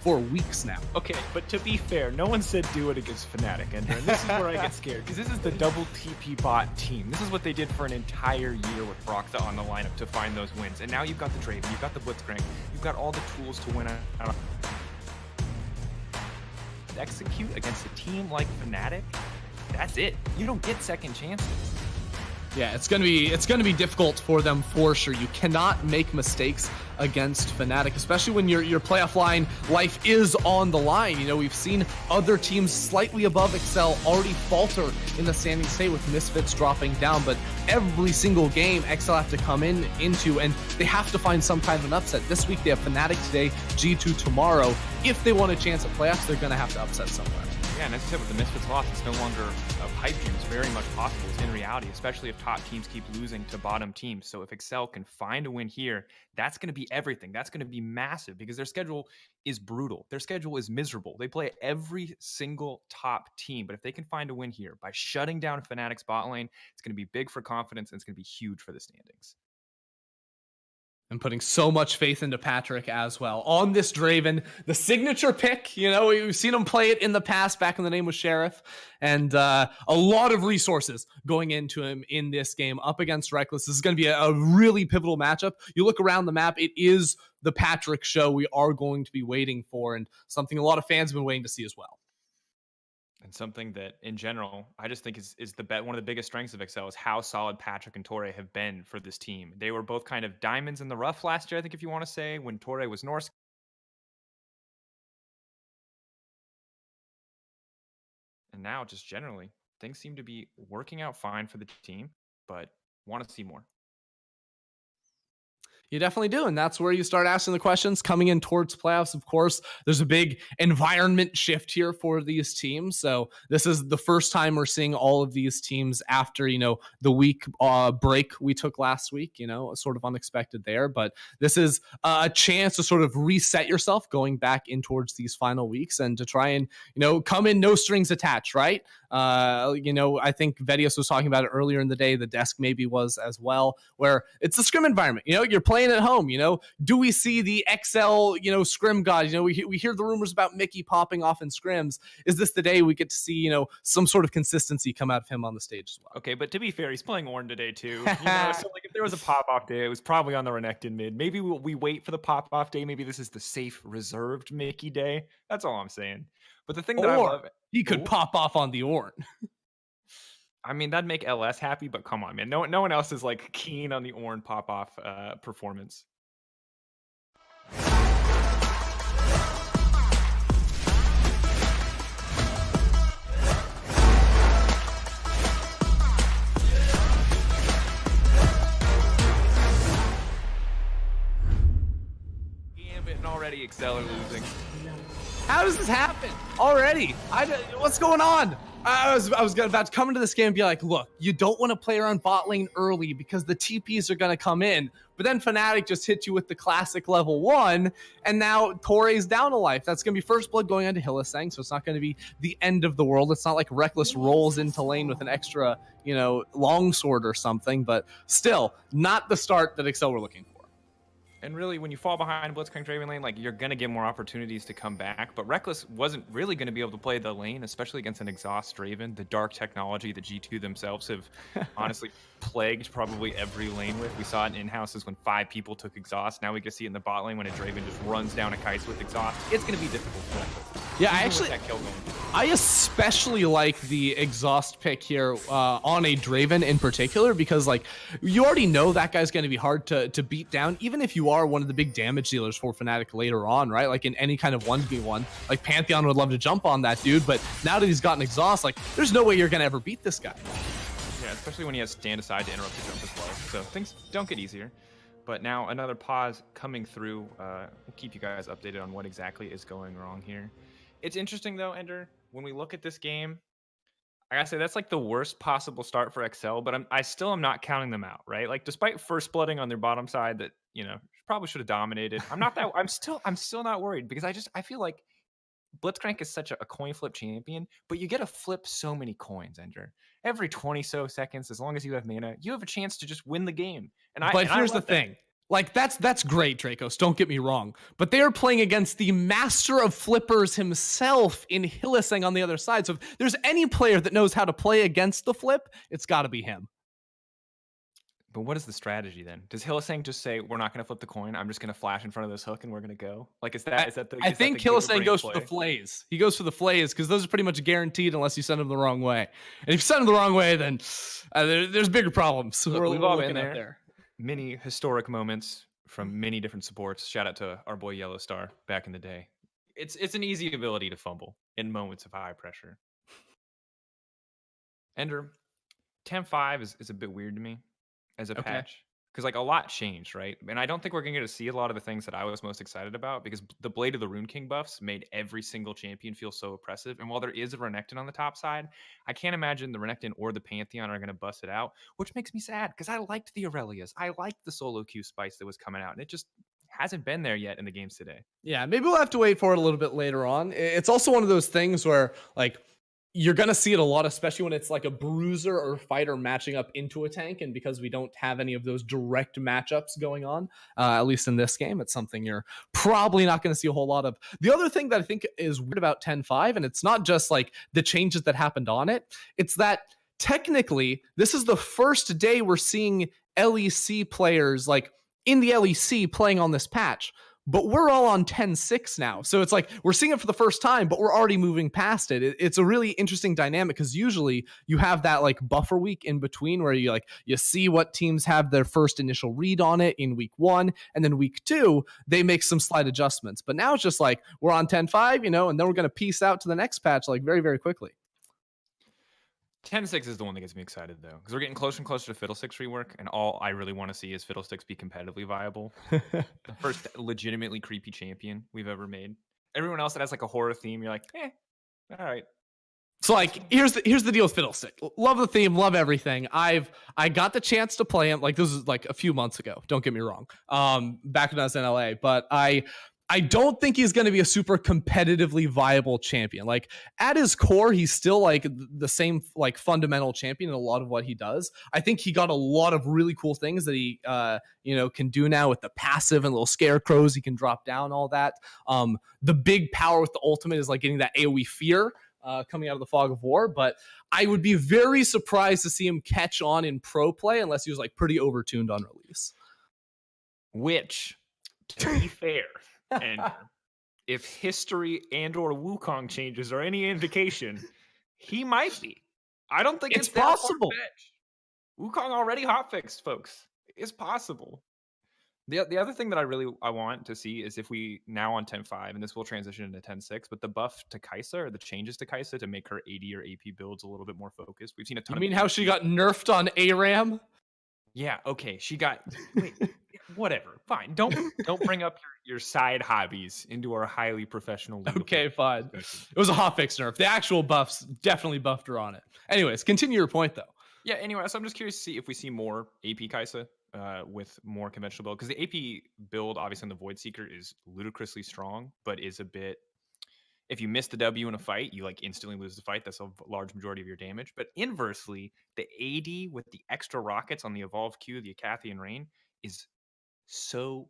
for weeks now. Okay, but to be fair, no one said do it against Fnatic, and this is where I get scared, because this is the double TP bot team. This is what they did for an entire year with Broxa on the lineup to find those wins. And now you've got the Draven, you've got the Blitzcrank, you've got all the tools to win out. Execute against a team like Fnatic, that's it. You don't get second chances. Yeah, it's gonna be difficult for them for sure. You cannot make mistakes against Fnatic, especially when your playoff life is on the line. You know, we've seen other teams slightly above Excel already falter in the standing state with Misfits dropping down, but every single game Excel have to come into, and they have to find some kind of an upset. This week they have Fnatic today, G2 tomorrow. If they want a chance at playoffs, they're gonna have to upset somewhere. Yeah, and as I said, with the Misfits loss, it's no longer a pipe dream. It's very much possible. It's in reality, especially if top teams keep losing to bottom teams. So if Excel can find a win here, that's going to be everything. That's going to be massive because their schedule is brutal. Their schedule is miserable. They play every single top team. But if they can find a win here by shutting down Fnatic's bot lane, it's going to be big for confidence and it's going to be huge for the standings. And putting so much faith into Patrick as well on this Draven, the signature pick. You know, we've seen him play it in the past back when the name was Sheriff, and a lot of resources going into him in this game up against Reckless. This is going to be a really pivotal matchup. You look around the map, it is the Patrick show we are going to be waiting for, and something a lot of fans have been waiting to see as well. And something that, in general, I just think is one of the biggest strengths of Excel is how solid Patrick and Torre have been for this team. They were both kind of diamonds in the rough last year, I think, if you want to say, when Torre was Norse. And now, just generally, things seem to be working out fine for the team, but want to see more. You definitely do, and that's where you start asking the questions coming in towards playoffs. Of course, there's a big environment shift here for these teams. So this is the first time we're seeing all of these teams after, you know, the week break we took last week, you know, sort of unexpected there. But this is a chance to sort of reset yourself going back in towards these final weeks and to try and, you know, come in no strings attached, right? You know, I think Vedios was talking about it earlier in the day. The desk maybe was as well, where it's a scrim environment. You know, you're playing at home. You know, do we see the XL, you know, scrim god? You know, we hear the rumors about Mickey popping off in scrims. Is this the day we get to see, you know, some sort of consistency come out of him on the stage as well? Okay, but to be fair, he's playing Ornn today too. You know, so like if there was a pop-off day, it was probably on the Renekton mid. Maybe we wait for the pop-off day. Maybe this is the safe, reserved Mickey day. That's all I'm saying. But the thing that I love, he could pop off on the Ornn. I mean, that'd make LS happy, but come on, man. No one else is like keen on the Ornn pop-off performance. Gambit and already Excel are losing. How does this happen already? What's going on? I was about to come into this game and be like, look, you don't want to play around bot lane early because the TPs are going to come in. But then Fnatic just hit you with the classic level 1, and now Torre's down a life. That's going to be first blood going onto Hylissang, so it's not going to be the end of the world. It's not like Reckless rolls into lane with an extra, you know, longsword or something, but still, not the start that Excel were looking for. And really, when you fall behind Blitzcrank Draven lane, like, you're going to get more opportunities to come back. But Reckless wasn't really going to be able to play the lane, especially against an exhaust Draven. The dark technology that G2 themselves have honestly plagued probably every lane with. We saw it in in-houses when 5 people took exhaust. Now we can see it in the bot lane when a Draven just runs down a Kais with exhaust. It's going to be difficult for Reckless. Yeah, I especially like the exhaust pick here on a Draven in particular, because like you already know that guy's going to be hard to beat down, even if you are one of the big damage dealers for Fnatic later on, right? Like in any kind of 1v1, like Pantheon would love to jump on that dude, but now that he's gotten exhaust, like there's no way you're going to ever beat this guy. Yeah, especially when he has stand aside to interrupt the jump as well. So things don't get easier. But now another pause coming through. We'll keep you guys updated on what exactly is going wrong here. It's interesting though, Ender, when we look at this game, I gotta say that's like the worst possible start for Excel, but I still am not counting them out, right? Like despite first blooding on their bottom side that, you know, probably should have dominated. I'm still not worried because I feel like Blitzcrank is such a coin flip champion, but you get to flip so many coins, Ender. Every 20 so seconds, as long as you have mana, you have a chance to just win the game. But here's the thing. Like, that's great, Dracos. Don't get me wrong. But they are playing against the master of flippers himself in Hylissang on the other side. So if there's any player that knows how to play against the flip, it's got to be him. But what is the strategy then? Does Hylissang just say, we're not going to flip the coin, I'm just going to flash in front of this hook and we're going to go? Like, I think Hylissang goes for the flays. He goes for the flays because those are pretty much guaranteed unless you send him the wrong way. And if you send him the wrong way, then there's bigger problems. Look, we've all been there. Many historic moments from many different sports. Shout out to our boy Yellow Star back in the day. It's an easy ability to fumble in moments of high pressure. Ender, 10-5 is a bit weird to me as a patch. Because like a lot changed, right? And I don't think we're going to get to see a lot of the things that I was most excited about because the Blade of the Rune King buffs made every single champion feel so oppressive. And while there is a Renekton on the top side, I can't imagine the Renekton or the Pantheon are going to bust it out, which makes me sad because I liked the Aurelias. I liked the solo Q spice that was coming out, and it just hasn't been there yet in the games today. Yeah, maybe we'll have to wait for it a little bit later on. It's also one of those things where like you're going to see it a lot, especially when it's like a bruiser or fighter matching up into a tank. And because we don't have any of those direct matchups going on, at least in this game, it's something you're probably not going to see a whole lot of. The other thing that I think is weird about 10-5, and it's not just like the changes that happened on it, it's that technically this is the first day we're seeing LEC players like in the LEC playing on this patch. But we're all on 10-6 now. So it's like we're seeing it for the first time, but we're already moving past it. It's a really interesting dynamic because usually you have that like buffer week in between where you see what teams have their first initial read on it in week 1. And then week 2, they make some slight adjustments. But now it's just like we're on 10-5, and then we're going to piece out to the next patch like very, very quickly. 10-6 is the one that gets me excited, though, because we're getting closer and closer to Fiddlesticks rework, and all I really want to see is Fiddlesticks be competitively viable. The first legitimately creepy champion we've ever made. Everyone else that has like a horror theme, you're like, all right. So like, here's the deal with Fiddlestick. Love the theme, love everything. I got the chance to play him. Like, this was like a few months ago. Don't get me wrong. Back when I was in LA, but I don't think he's going to be a super competitively viable champion. Like at his core, he's still like the same like fundamental champion in a lot of what he does. I think he got a lot of really cool things that he can do now with the passive and little scarecrows. He can drop down all that. The big power with the ultimate is like getting that AoE fear coming out of the fog of war. But I would be very surprised to see him catch on in pro play unless he was like pretty overtuned on release. Which, to be fair. And if history and or Wukong changes are any indication, he might be. I don't think it's possible. Wukong already hotfixed, folks. It's possible. The other thing that I want to see is if we now on 10-5, and this will transition into 10-6, but the buff to Kai'Sa or the changes to Kai'Sa to make her AD or AP builds a little bit more focused. We've seen a ton. You mean how she got nerfed on ARAM? Yeah, okay. She got whatever. Fine. Don't bring up your side hobbies into our highly professional league. Okay, fine. It was a hotfix nerf. The actual buffs definitely buffed her on it. Anyways, continue your point though. Yeah, anyway, so I'm just curious to see if we see more AP Kai'Sa with more conventional build. Because the AP build, obviously, on the Void Seeker is ludicrously strong, but is a bit... If you miss the W in a fight, you like instantly lose the fight. That's a large majority of your damage. But inversely, the AD with the extra rockets on the Evolve Q, the Acathian Rain, is so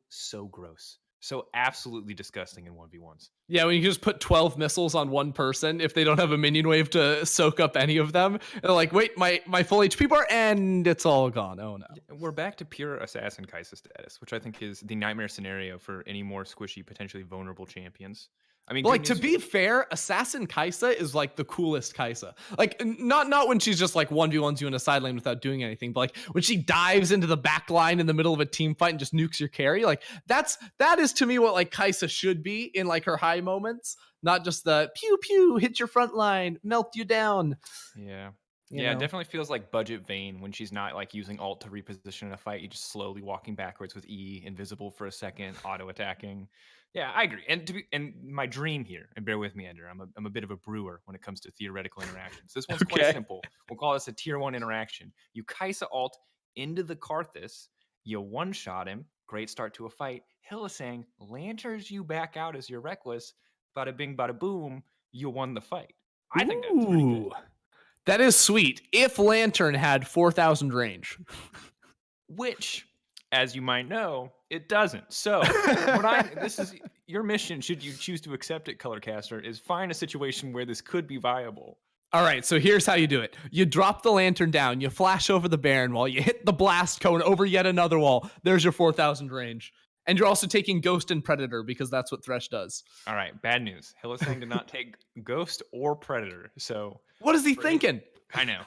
gross. So absolutely disgusting in 1v1s. Yeah, when you just put 12 missiles on one person, if they don't have a minion wave to soak up any of them, they're like, wait, my full HP bar, and it's all gone. Oh no. We're back to pure Assassin Kai'Sa status, which I think is the nightmare scenario for any more squishy, potentially vulnerable champions. I mean, like, to be fair, Assassin Kai'Sa is like the coolest Kai'Sa. Like, not when she's just like 1v1s you in a side lane without doing anything, but like when she dives into the back line in the middle of a team fight and just nukes your carry. Like that is to me what like Kai'Sa should be in like her high moments, not just the pew pew, hit your front line, melt you down. Yeah. Yeah, it definitely feels like budget Vayne when she's not like using ult to reposition in a fight. You're just slowly walking backwards with E, invisible for a second, auto attacking. Yeah, I agree. And my dream here, and bear with me, Ender, I'm a bit of a brewer when it comes to theoretical interactions. This one's quite simple. We'll call this a tier 1 interaction. You Kai'Sa ult into the Karthus, you one-shot him, great start to a fight. Hylissang lanterns you back out as your Reckless, bada bing, bada boom, you won the fight. I think that's pretty good. That is sweet. If Lantern had 4,000 range. Which As you might know, it doesn't. So this is your mission, should you choose to accept it, Colorcaster, is find a situation where this could be viable. All right, so here's how you do it. You drop the lantern down, you flash over the Baron wall, you hit the blast cone over yet another wall. There's your 4,000 range. And you're also taking Ghost and Predator because that's what Thresh does. All right, bad news. Hylissang did not take Ghost or Predator. So what is he thinking? I know.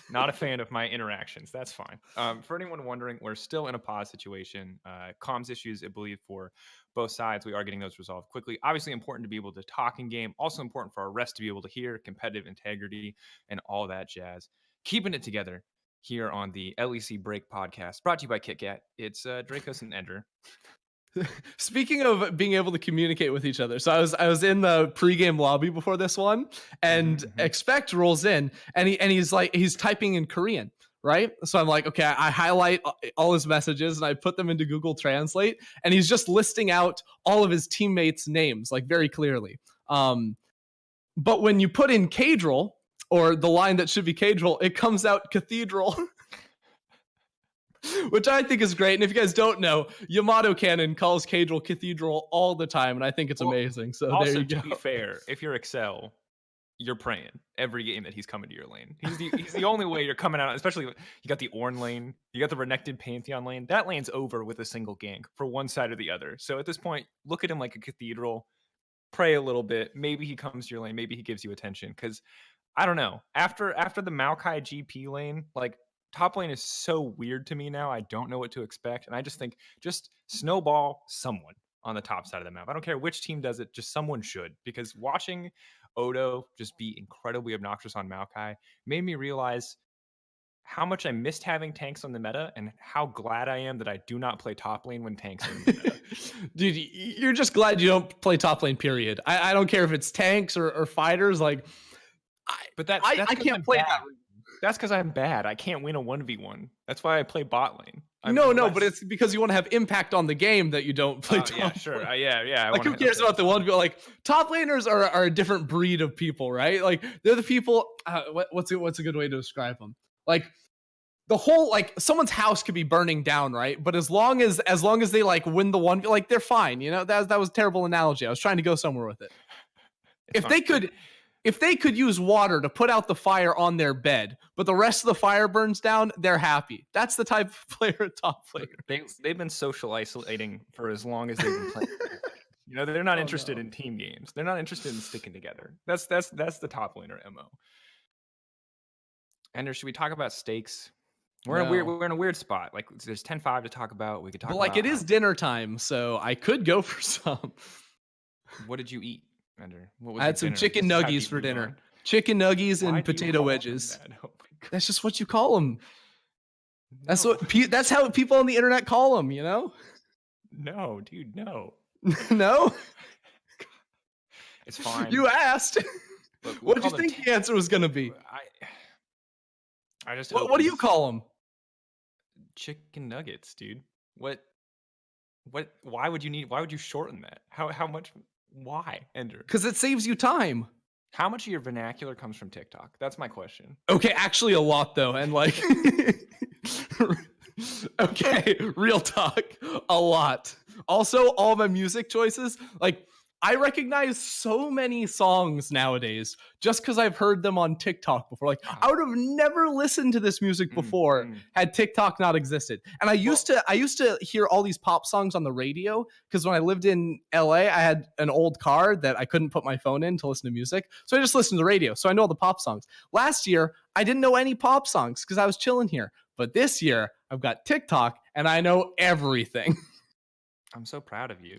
Not a fan of my interactions. That's fine. For anyone wondering, we're still in a pause situation. Comms issues, I believe, for both sides. We are getting those resolved quickly. Obviously important to be able to talk in game. Also important for our rest to be able to hear, competitive integrity, and all that jazz. Keeping it together here on the LEC Break podcast, brought to you by KitKat. It's Dracos and Ender. Speaking of being able to communicate with each other, so I was in the pregame lobby before this one, and Expect rolls in, and he's typing in Korean, right? So I'm like, okay, I highlight all his messages and I put them into Google Translate, and he's just listing out all of his teammates' names like very clearly. But when you put in Cadril, or the line that should be Cadril, it comes out Cathedral. Which I think is great. And if you guys don't know, Yamato Cannon calls Cadril Cathedral all the time, and I think it's amazing. So also, there you go. To be fair, if you're Excel, you're praying every game that he's coming to your lane. He's the only way you're coming out, especially you got the Ornn lane, you got the Renekton Pantheon lane. That lane's over with a single gank for one side or the other. So at this point, look at him like a Cathedral, pray a little bit. Maybe he comes to your lane, maybe he gives you attention. Because I don't know. After the Maokai GP lane, like, top lane is so weird to me now. I don't know what to expect. And I just think just snowball someone on the top side of the map. I don't care which team does it. Just someone should. Because watching Odo just be incredibly obnoxious on Maokai made me realize how much I missed having tanks on the meta and how glad I am that I do not play top lane when tanks are in the meta. Dude, you're just glad you don't play top lane, period. I don't care if it's tanks or fighters. Like, I can't play that. That's because I'm bad. I can't win a 1v1. That's why I play bot lane. But it's because you want to have impact on the game that you don't play top yeah, sure. lane. Yeah. Like, who cares about the 1v1? Like, top laners are a different breed of people, right? Like, they're the people. What's a good way to describe them? Like, the whole, like, someone's house could be burning down, right? But as long as they like win the 1v, like, they're fine. You know, that was a terrible analogy. I was trying to go somewhere with it. If they could use water to put out the fire on their bed, but the rest of the fire burns down, they're happy. That's the type of player top player. They've been social isolating for as long as they've been playing. You know, they're not interested in team games. They're not interested in sticking together. That's the top laner MO. Ender, should we talk about stakes? We're in a weird spot. Like, there's 10-5 to talk about. We could talk. But like, it is dinner time, so I could go for some. What did you eat? I had some chicken nuggies for dinner. Chicken nuggies and potato wedges. Oh, that's just what you call them. No. That's how people on the internet call them, you know? No, dude, no. No? It's fine. You asked. Look, what did you think the answer was going to be? I just what do you call them? Chicken nuggets, dude. What why would you shorten that? How much? Why, Ender? Because it saves you time. How much of your vernacular comes from TikTok? That's my question. Okay, actually a lot though, and like, okay, real talk, a lot. Also, all my music choices, like, I recognize so many songs nowadays just because I've heard them on TikTok before. Like, I would have never listened to this music before had TikTok not existed. And I used to hear all these pop songs on the radio because when I lived in LA, I had an old car that I couldn't put my phone in to listen to music. So I just listened to the radio. So I know all the pop songs. Last year, I didn't know any pop songs because I was chilling here. But this year, I've got TikTok and I know everything. I'm so proud of you.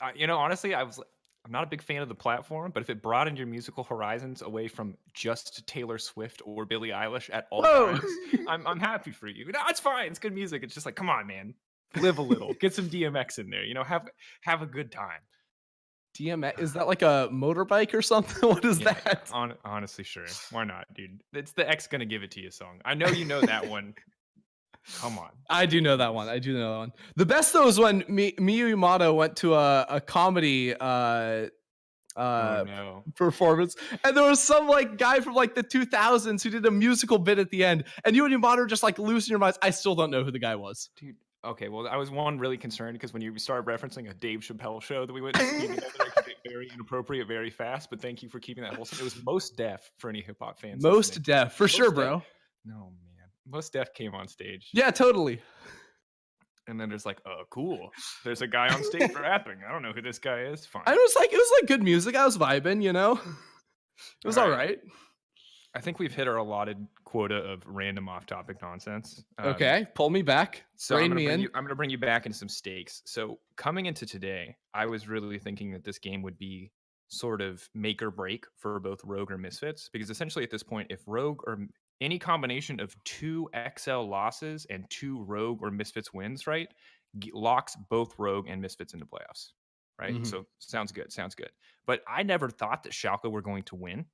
Honestly, I'm not a big fan of the platform, but if it broadened your musical horizons away from just Taylor Swift or Billie Eilish at all times, I'm happy for you. No, it's fine. It's good music. It's just like, come on, man, live a little, get some DMX in there. You know, have a good time. DMX, is that like a motorbike or something? What is that? Honestly, sure. Why not, dude? It's the X Gonna Give It To You song. I know you know that one. Come on. I do know that one. The best though is when Miyu Yamato went to a comedy performance, and there was some like guy from like the 2000s who did a musical bit at the end, and you and Yamato are just like losing your minds. I still don't know who the guy was. Dude, Okay, well, I was really concerned because when you started referencing a Dave Chappelle show that we went to see together, it could get very inappropriate very fast. But thank you for keeping that wholesome. It was Most Def for any hip hop fans listening. Most Def, for sure, Most Def. bro. No man, Most Def came on stage. Yeah, totally. And then there's like, oh, cool. There's a guy on stage rapping. I don't know who this guy is. Fine. It was like good music. I was vibing, you know. It was all right. I think we've hit our allotted quota of random off-topic nonsense. Okay, pull me back. So I'm going to bring you back into some stakes. So coming into today, I was really thinking that this game would be sort of make or break for both Rogue or Misfits, because essentially at this point, if Rogue or any combination of 2 XL losses and 2 Rogue or Misfits wins, right, locks both Rogue and Misfits into playoffs, right? Mm-hmm. So sounds good. But I never thought that Schalke were going to win.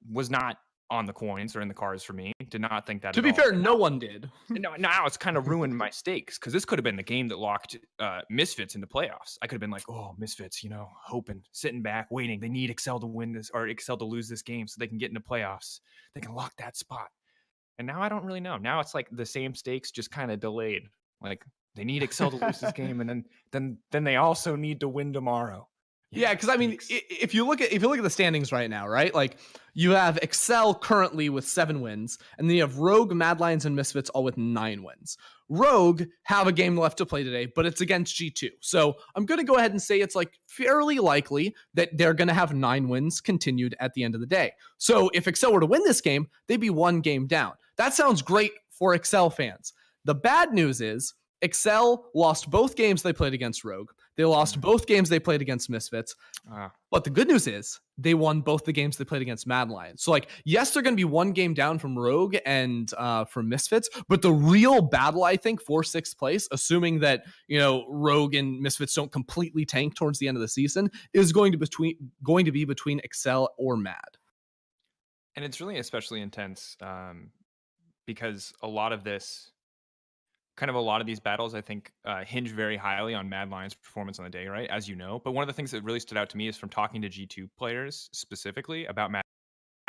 Was not on the coins or in the cards for me. Did not think that. To be fair, no one did. No, now it's kind of ruined my stakes because this could have been the game that locked Misfits into playoffs. I could have been like, oh, Misfits, hoping, sitting back, waiting. They need Excel to win this or Excel to lose this game so they can get into playoffs. They can lock that spot. And now I don't really know. Now it's like the same stakes, just kind of delayed. Like they need Excel to lose this game, and then they also need to win tomorrow. Yeah, because I mean, if you look at the standings right now, right? Like you have Excel currently with 7 wins, and then you have Rogue, Mad Lions, and Misfits all with 9 wins. Rogue have a game left to play today, but it's against G2. So I'm going to go ahead and say it's like fairly likely that they're going to have 9 wins continued at the end of the day. So if Excel were to win this game, they'd be 1 game down. That sounds great for Excel fans. The bad news is Excel lost both games they played against Rogue. They lost both games they played against Misfits. But the good news is they won both the games they played against Mad Lions. So, like, yes, they're going to be 1 game down from Rogue and from Misfits. But the real battle, I think, for 6th place, assuming that, Rogue and Misfits don't completely tank towards the end of the season, is going to be between Excel or Mad. And it's really especially intense because a lot of these battles, I think, hinge very highly on Mad Lions' performance on the day, right? As you know. But one of the things that really stood out to me is from talking to G2 players specifically about Mad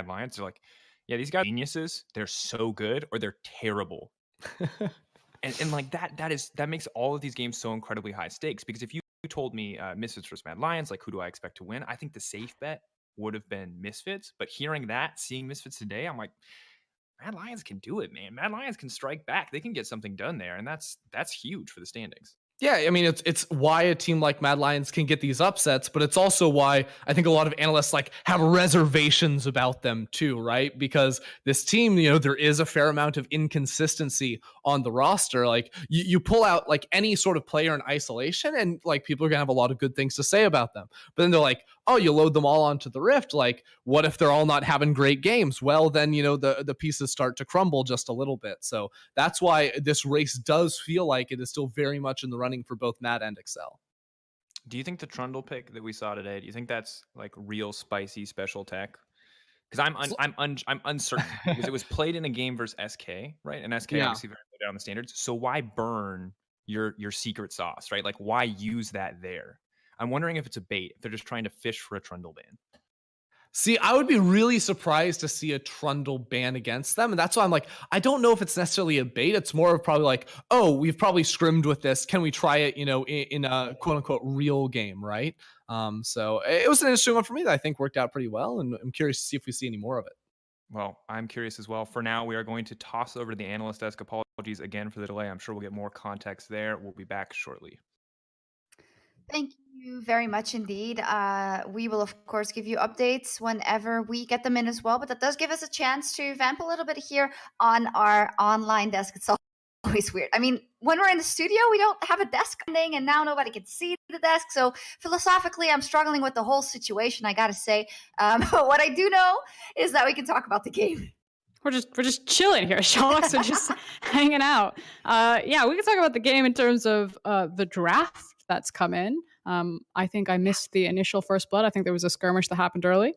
Lions. They're like, yeah, these guys are geniuses. They're so good or they're terrible. and like that makes all of these games so incredibly high stakes, because if you told me Misfits versus Mad Lions, like, who do I expect to win? I think the safe bet would have been Misfits. But seeing Misfits today, I'm like, Mad Lions can do it, man. Mad Lions can strike back. They can get something done there, and that's huge for the standings. Yeah, I mean, it's why a team like Mad Lions can get these upsets, but it's also why I think a lot of analysts have reservations about them too, right? Because this team, there is a fair amount of inconsistency on the roster. Like you pull out like any sort of player in isolation, and like people are gonna have a lot of good things to say about them. But then they're like, oh, you load them all onto the Rift. Like, what if they're all not having great games? Well, then the pieces start to crumble just a little bit. So that's why this race does feel like it is still very much in the running for both Mad and Excel. Do you think the Trundle pick that we saw today, do you think that's like real spicy special tech? Because I'm uncertain because it was played in a game versus SK, right? And SK obviously very low down the standards. So why burn your secret sauce, right? Like, why use that there? I'm wondering if it's a bait, if they're just trying to fish for a Trundle ban. See, I would be really surprised to see a Trundle ban against them. And that's why I'm like, I don't know if it's necessarily a bait. It's more of probably like, oh, we've probably scrimmed with this. Can we try it, in a quote unquote real game, right? So it was an interesting one for me that I think worked out pretty well. And I'm curious to see if we see any more of it. Well, I'm curious as well. For now, we are going to toss over to the analyst desk. Apologies again for the delay. I'm sure we'll get more context there. We'll be back shortly. Thank you very much indeed. We will, of course, give you updates whenever we get them in as well. But that does give us a chance to vamp a little bit here on our online desk. It's always weird. I mean, when we're in the studio, we don't have a desk thing, and now nobody can see the desk. So philosophically, I'm struggling with the whole situation, I got to say. But what I do know is that we can talk about the game. We're just chilling here, Shalix. We're just hanging out. Yeah, we can talk about the game in terms of the draft that's come in. I think I missed the initial first blood. I think there was a skirmish that happened early.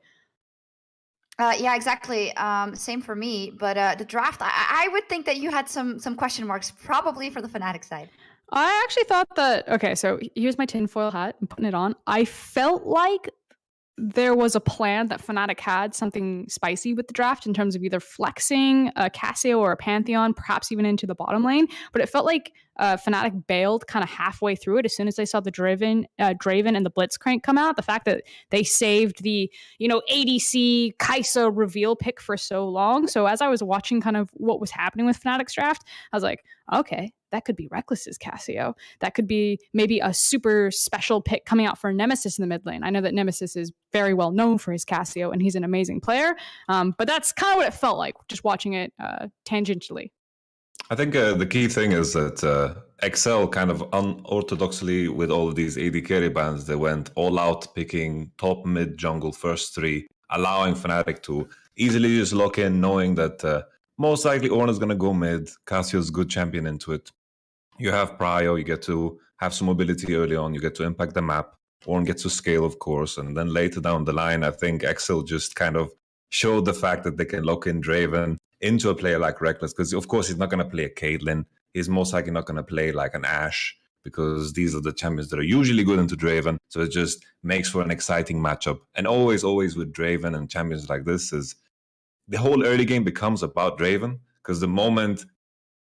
Yeah, exactly. Same for me. But the draft, I would think that you had some question marks, probably for the Fnatic side. I actually thought that, okay, so here's my tinfoil hat. I'm putting it on. I felt like there was a plan that Fnatic had something spicy with the draft in terms of either flexing a Cassio or a Pantheon, perhaps even into the bottom lane. But it felt like Fnatic bailed kind of halfway through it as soon as they saw the Draven and the Blitzcrank come out. The fact that they saved the ADC Kai'Sa reveal pick for so long. So as I was watching kind of what was happening with Fnatic's draft, I was like, okay, that could be Reckless's Cassio. That could be maybe a super special pick coming out for Nemesis in the mid lane. I know that Nemesis is very well known for his Cassio, and he's an amazing player. But that's kind of what it felt like just watching it tangentially. I think the key thing is that Excel kind of unorthodoxly with all of these AD carry bans, they went all out picking top, mid, jungle first three, allowing Fnatic to easily just lock in, knowing that most likely Ornn is going to go mid. Cassio's good champion into it. You have Prio, you get to have some mobility early on, you get to impact the map. Ornn gets to scale, of course, and then later down the line, I think Excel just kind of showed the fact that they can lock in Draven into a player like Reckless, because of course he's not going to play a Caitlyn. He's most likely not going to play like an Ashe, because these are the champions that are usually good into Draven. So it just makes for an exciting matchup. And always with Draven and champions like this is the whole early game becomes about Draven, because the moment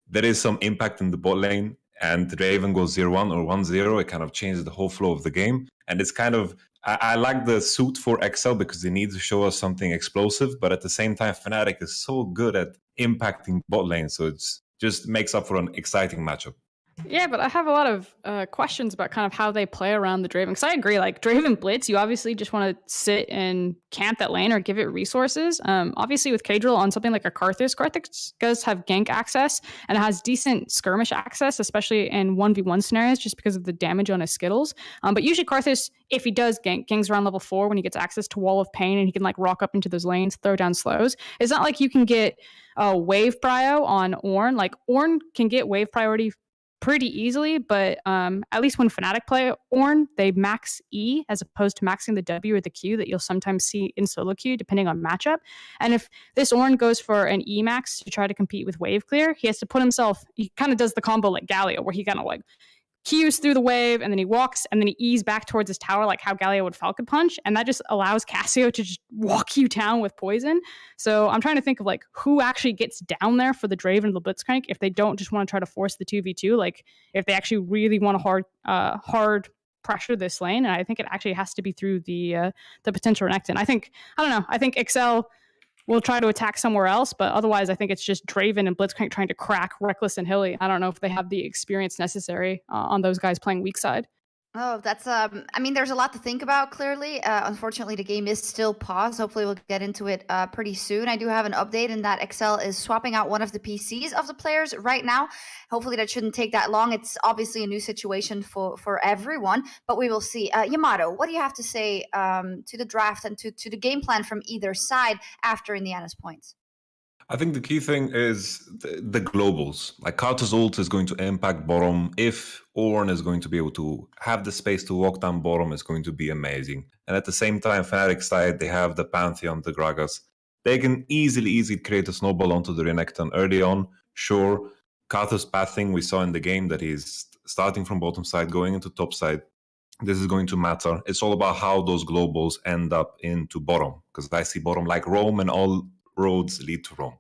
there is some impact in the bot lane and Draven goes 0-1 or 1-0, it kind of changes the whole flow of the game. And it's kind of, I like the suit for Excel because they need to show us something explosive, but at the same time, Fnatic is so good at impacting bot lane, so it's just makes up for an exciting matchup. Yeah, but I have a lot of questions about kind of how they play around the Draven. Because I agree, like Draven Blitz, you obviously just want to sit and camp that lane or give it resources. Obviously with K-Drill on something like a Karthus does have gank access and it has decent skirmish access, especially in 1v1 scenarios, just because of the damage on his Skittles. But usually Karthus, if he does ganks around level 4 when he gets access to Wall of Pain and he can like rock up into those lanes, throw down slows. It's not like you can get wave prio on Ornn. Like Ornn can get wave priority pretty easily, but at least when Fnatic play Ornn, they max E as opposed to maxing the W or the Q that you'll sometimes see in solo queue depending on matchup. And if this Ornn goes for an E max to try to compete with wave clear, he has to put himself, he kind of does the combo like Galio, where he kind of like Qs through the wave and then he walks and then he E's back towards his tower like how Galio would Falcon Punch, and that just allows Cassio to just walk you down with poison. So I'm trying to think of like who actually gets down there for the Draven and the Blitzcrank if they don't just want to try to force the 2v2, like if they actually really want to hard pressure this lane. And I think it actually has to be through the potential Renekton. I don't know, I think Excel will try to attack somewhere else, but otherwise I think it's just Draven and Blitzcrank trying to crack Reckless and Hilly. I don't know if they have the experience necessary on those guys playing weak side. Oh, that's I mean, there's a lot to think about, clearly. Unfortunately, the game is still paused. Hopefully we'll get into it pretty soon. I do have an update in that Excel is swapping out one of the PCs of the players right now. Hopefully that shouldn't take that long. It's obviously a new situation for everyone, but we will see. Yamato, what do you have to say to the draft and to the game plan from either side after Indiana's points? I think the key thing is the globals. Like Karthus ult is going to impact bottom. If Ornn is going to be able to have the space to walk down bottom, it's going to be amazing. And at the same time, Fnatic side, they have the Pantheon, the Gragas. They can easily create a snowball onto the Renekton early on. Sure, Karthus pathing, we saw in the game that he's starting from bottom side, going into top side. This is going to matter. It's all about how those globals end up into bottom. Because I see bottom like Rome, and all roads lead to Rome.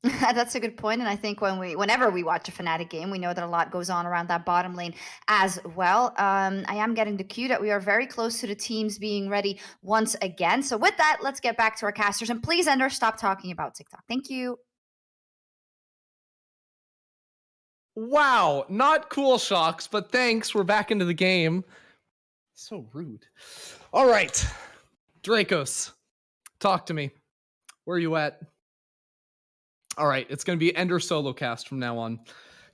That's a good point, and I think whenever we watch a Fnatic game, we know that a lot goes on around that bottom lane as well. I am getting the cue that we are very close to the teams being ready once again. So with that, let's get back to our casters, and please, Ender, stop talking about TikTok. Thank you. Wow, not cool, Shocks, but thanks. We're back into the game. So rude. All right, Dracos, talk to me. Where are you at? All right, it's going to be Ender solo cast from now on.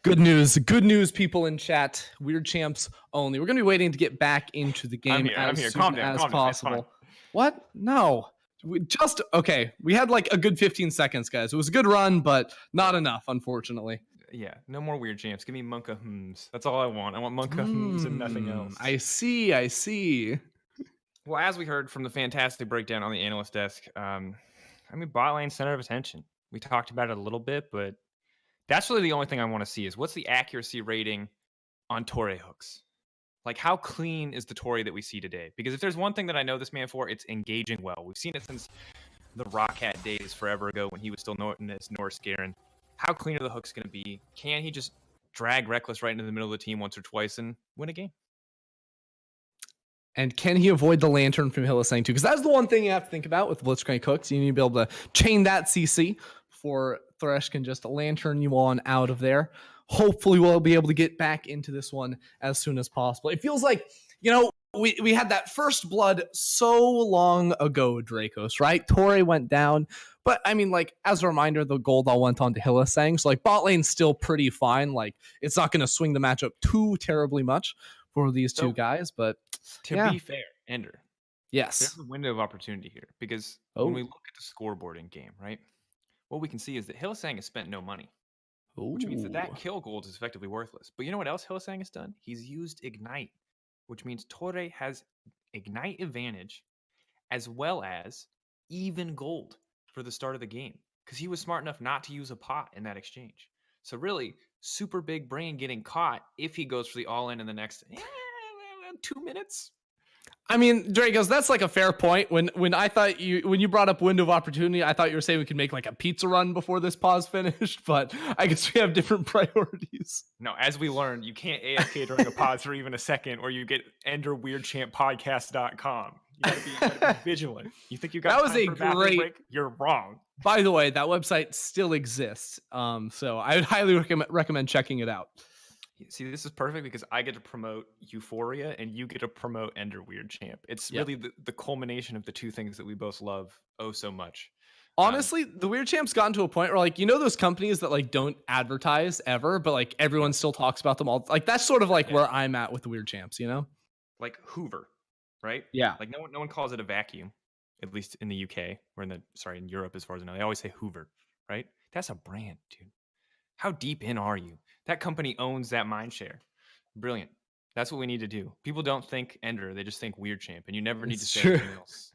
Good news, people in chat. Weird champs only. We're going to be waiting to get back into the game as soon as possible. What? No. We had like a good 15 seconds, guys. It was a good run, but not enough, unfortunately. Yeah, no more weird champs. Give me Monka hms. That's all I want. I want Monka hms and nothing else. I see. Well, as we heard from the fantastic breakdown on the analyst desk, bot lane center of attention. We talked about it a little bit, but that's really the only thing I want to see is what's the accuracy rating on Torre hooks? Like, how clean is the Tory that we see today? Because if there's one thing that I know this man for, it's engaging well. We've seen it since the Rockhat days forever ago when he was still known as Norse Garen. How clean are the hooks going to be? Can he just drag Reckless right into the middle of the team once or twice and win a game? And can he avoid the lantern from Hylissang too? Because that's the one thing you have to think about with Blitzcrank hooks. You need to be able to chain that CC before Thresh can just lantern you on out of there. Hopefully we'll be able to get back into this one as soon as possible. It feels like, we had that first blood so long ago, Dracos, right? Torre went down. But I mean, like, as a reminder, the gold all went on to Hylissang. So like bot lane's still pretty fine. Like, it's not going to swing the matchup too terribly much for these two guys. But to be fair, Ender, yes, there's a window of opportunity here. Because when we look at the scoreboard in game, right, what we can see is that Hylissang has spent no money. Which means that kill gold is effectively worthless. But you know what else Hylissang has done? He's used Ignite, which means Torre has Ignite advantage as well as even gold for the start of the game because he was smart enough not to use a pot in that exchange. So really, super big brain getting caught if he goes for the all-in in the next 2 minutes. I mean, Dracos, that's like a fair point. When you brought up window of opportunity, I thought you were saying we could make like a pizza run before this pause finished, but I guess we have different priorities. No, as we learned, you can't AFK during a pause for even a second, or you get enderweirdchamppodcast.com. You gotta be vigilant. You think you got that was time a for a bathroom great break? You're wrong. By the way, that website still exists, so I would highly recommend checking it out. See, this is perfect because I get to promote Euphoria and you get to promote Ender Weird Champ. It's really the culmination of the two things that we both love so much. Honestly, the Weird Champ's gotten to a point where, like, those companies that like don't advertise ever, but like everyone still talks about them all. Like that's sort of like where I'm at with the Weird Champs, Like Hoover, right? Yeah. Like no one calls it a vacuum, at least in the UK or in Europe as far as I know. They always say Hoover, right? That's a brand, dude. How deep in are you? That company owns that mind share. Brilliant. That's what we need to do. People don't think Ender, they just think Weird Champ, and you never need to say anything else.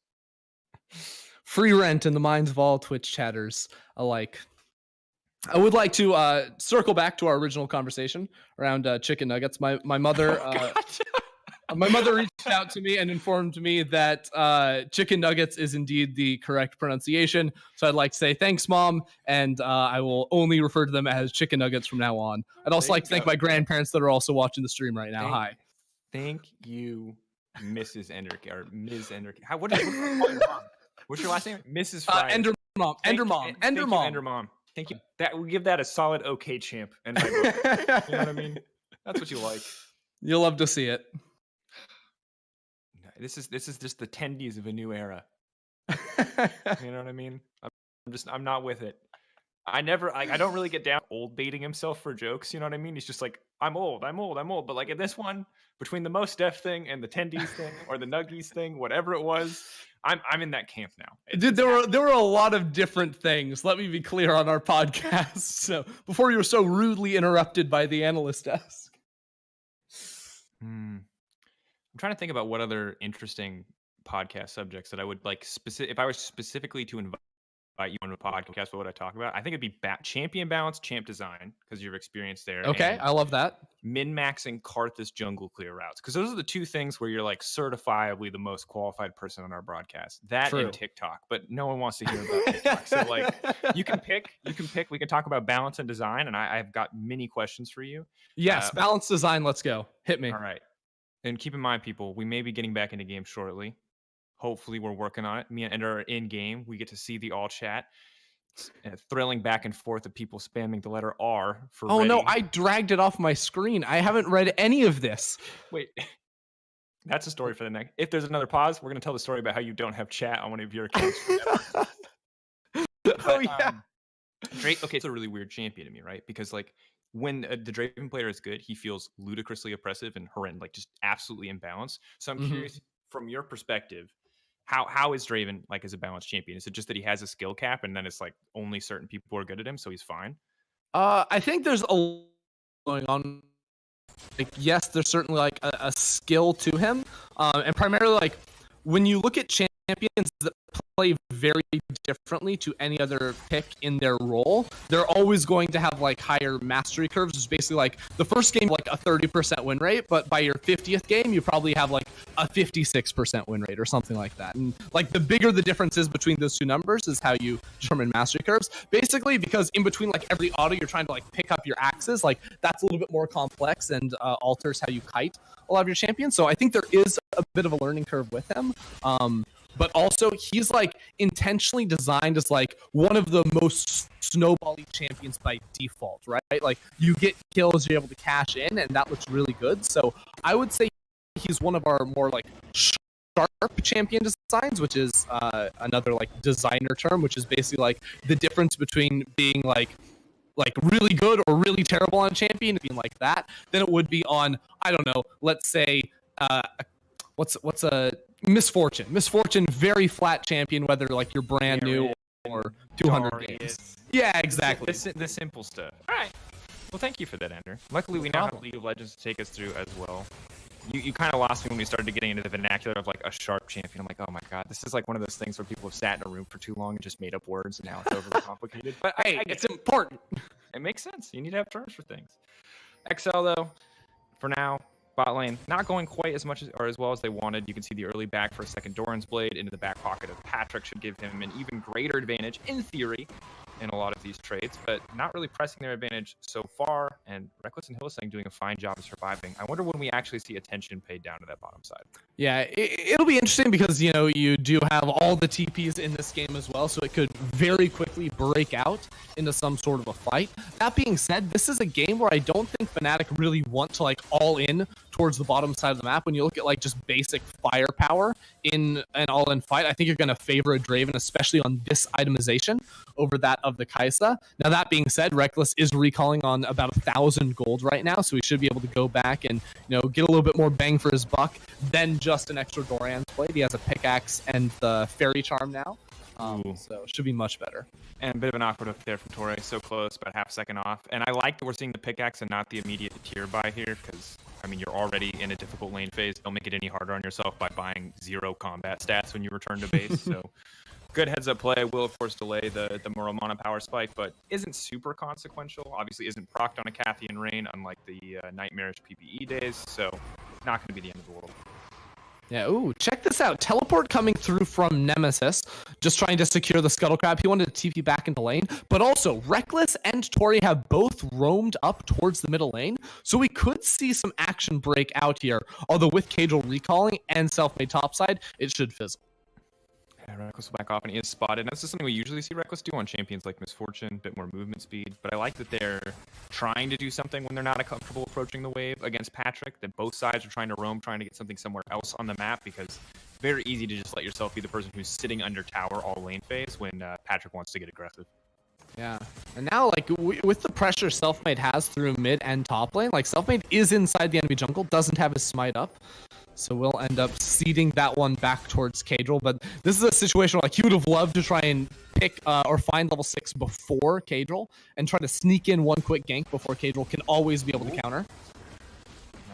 Free rent in the minds of all Twitch chatters alike. I would like to circle back to our original conversation around chicken nuggets. My mother my mother reached out to me and informed me that chicken nuggets is indeed the correct pronunciation. So I'd like to say thanks, Mom, and I will only refer to them as chicken nuggets from now on. I'd also like to thank my grandparents that are also watching the stream right now. Hi. Thank you, Mrs. Enderke, or Ms. Enderke. What's your last name? Mrs. Fry. Ender Mom. Ender Mom. Ender Mom. Ender Mom. Thank you. We'll give that a solid okay champ. In my book. You know what I mean? That's what you like. You'll love to see it. This is just the tendies of a new era. You know what I mean? I'm not with it. I don't really get down old baiting himself for jokes. You know what I mean? He's just like, I'm old. But like in this one, between the most deaf thing and the tendies thing or the nuggies thing, whatever it was, I'm in that camp now. Dude, there were a lot of different things. Let me be clear on our podcast. So before you were so rudely interrupted by the analyst desk. I'm trying to think about what other interesting podcast subjects that I would like if I was specifically to invite you on a podcast, what would I talk about? I think it'd be champion balance, champ design, because you've experienced there. Okay, I love that. Min-maxing Karthus jungle clear routes, because those are the two things where you're like certifiably the most qualified person on our broadcast. That and TikTok, but no one wants to hear about TikTok. So like, you can pick. We can talk about balance and design, and I've got many questions for you. Yes, balance design. Let's go. Hit me. All right. And keep in mind, people, we may be getting back into game shortly. Hopefully, we're working on it. Me and Ender are in game. We get to see the all chat. Thrilling back and forth of people spamming the letter R for ready. No, I dragged it off my screen. I haven't read any of this. Wait. That's a story for the next. If there's another pause, we're going to tell the story about how you don't have chat on one of your accounts. Drake, okay, it's a really weird champion to me, right? Because like, when the Draven player is good, he feels ludicrously oppressive and horrendous, like just absolutely imbalanced. So I'm curious, from your perspective, how is Draven like as a balanced champion? Is it just that he has a skill cap and then it's like only certain people are good at him, so he's fine? I think there's a lot going on. Like, yes, there's certainly like a skill to him, and primarily like when you look at champions that play very differently to any other pick in their role. They're always going to have like higher mastery curves. It's basically like the first game like a 30% win rate, but by your 50th game you probably have like a 56% win rate or something like that. And like the bigger the difference is between those two numbers is how you determine mastery curves. Basically because in between like every auto you're trying to like pick up your axes, like that's a little bit more complex and alters how you kite a lot of your champions. So I think there is a bit of a learning curve with him. But also he's like intentionally designed as like one of the most snowbally champions by default, right? Like you get kills, you're able to cash in, and that looks really good. So I would say he's one of our more like sharp champion designs, which is another like designer term, which is basically like the difference between being like really good or really terrible on a champion, being like that, than it would be on, I don't know, let's say what's a Misfortune, very flat champion, whether like you're brand new or 200 games. Yeah, exactly. The simple stuff. All right. Well, thank you for that, Ender. Luckily, we now have League of Legends to take us through as well. You kind of lost me when we started getting into the vernacular of like a sharp champion. I'm like, oh my god, this is like one of those things where people have sat in a room for too long and just made up words, and now it's overly complicated. But hey, it's important. It makes sense. You need to have terms for things. XL though, for now. Bot lane not going quite as much or as well as they wanted. You can see the early back for a second Doran's Blade into the back pocket of Patrick should give him an even greater advantage in theory in a lot of these trades, but not really pressing their advantage so far. And Reckless and Hillsang doing a fine job of surviving. I wonder when we actually see attention paid down to that bottom side. Yeah, it'll be interesting because, you know, you do have all the TPs in this game as well, so it could very quickly break out into some sort of a fight. That being said, this is a game where I don't think Fnatic really want to like all in towards the bottom side of the map. When you look at like just basic firepower in an all-in fight, I think you're going to favor a Draven, especially on this itemization, over that of the Kai'Sa. Now that being said, Reckless is recalling on about 1,000 gold right now, so he should be able to go back and, you know, get a little bit more bang for his buck than just an extra Doran's Blade. He has a pickaxe and the fairy charm now, so it should be much better. And a bit of an aqueduct there from Torre, so close, about half a second off. And I like that we're seeing the pickaxe and not the immediate tier buy here, because I mean, you're already in a difficult lane phase. Don't make it any harder on yourself by buying 0 combat stats when you return to base. So good heads up play. Will of course delay the Moromana power spike, but isn't super consequential. Obviously isn't procced on a Cathian Rain, unlike the nightmarish PPE days. So not going to be the end of the world. Yeah, ooh, check this out. Teleport coming through from Nemesis, just trying to secure the Scuttle Crab. He wanted to TP back into lane, but also Reckless and Tori have both roamed up towards the middle lane, so we could see some action break out here. Although with Cajal recalling and self-made topside, it should fizzle. Yeah, Reckless will back off and he is spotted. And this is something we usually see Reckless do on champions like Misfortune, a bit more movement speed. But I like that they're trying to do something when they're not comfortable approaching the wave against Patrick, that both sides are trying to roam, trying to get something somewhere else on the map, because it's very easy to just let yourself be the person who's sitting under tower all lane phase when Patrick wants to get aggressive. Yeah, and now like with the pressure Selfmade has through mid and top lane, like Selfmade is inside the enemy jungle, doesn't have his smite up, so we'll end up seeding that one back towards Cajal. But this is a situation where like he would have loved to try and pick or find level 6 before Cajal and try to sneak in one quick gank before Cajal can always be able to counter.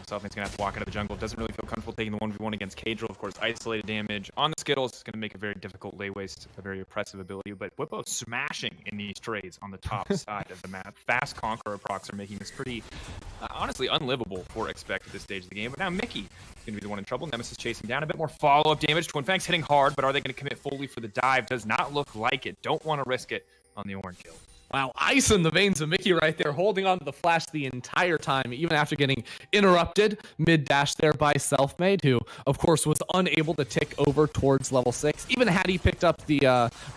Selfmade's gonna have to walk out of the jungle. Doesn't really feel comfortable taking the 1v1 against Cajal. Of course, isolated damage on the Skittles is gonna make a very difficult lay waste, a very oppressive ability. But Whippo smashing in these trades on the top side of the map. Fast Conqueror procs are making this pretty, honestly, unlivable for Expect at this stage of the game. But now Mickey is gonna be the one in trouble. Nemesis chasing down, a bit more follow-up damage. Twin Fangs hitting hard, but are they gonna commit fully for the dive? Does not look like it. Don't want to risk it on the Orange kill. Wow, ice in the veins of Mickey right there, holding on to the flash the entire time, even after getting interrupted mid-dash there by Selfmade, who, of course, was unable to tick over towards level 6. Even had he picked up the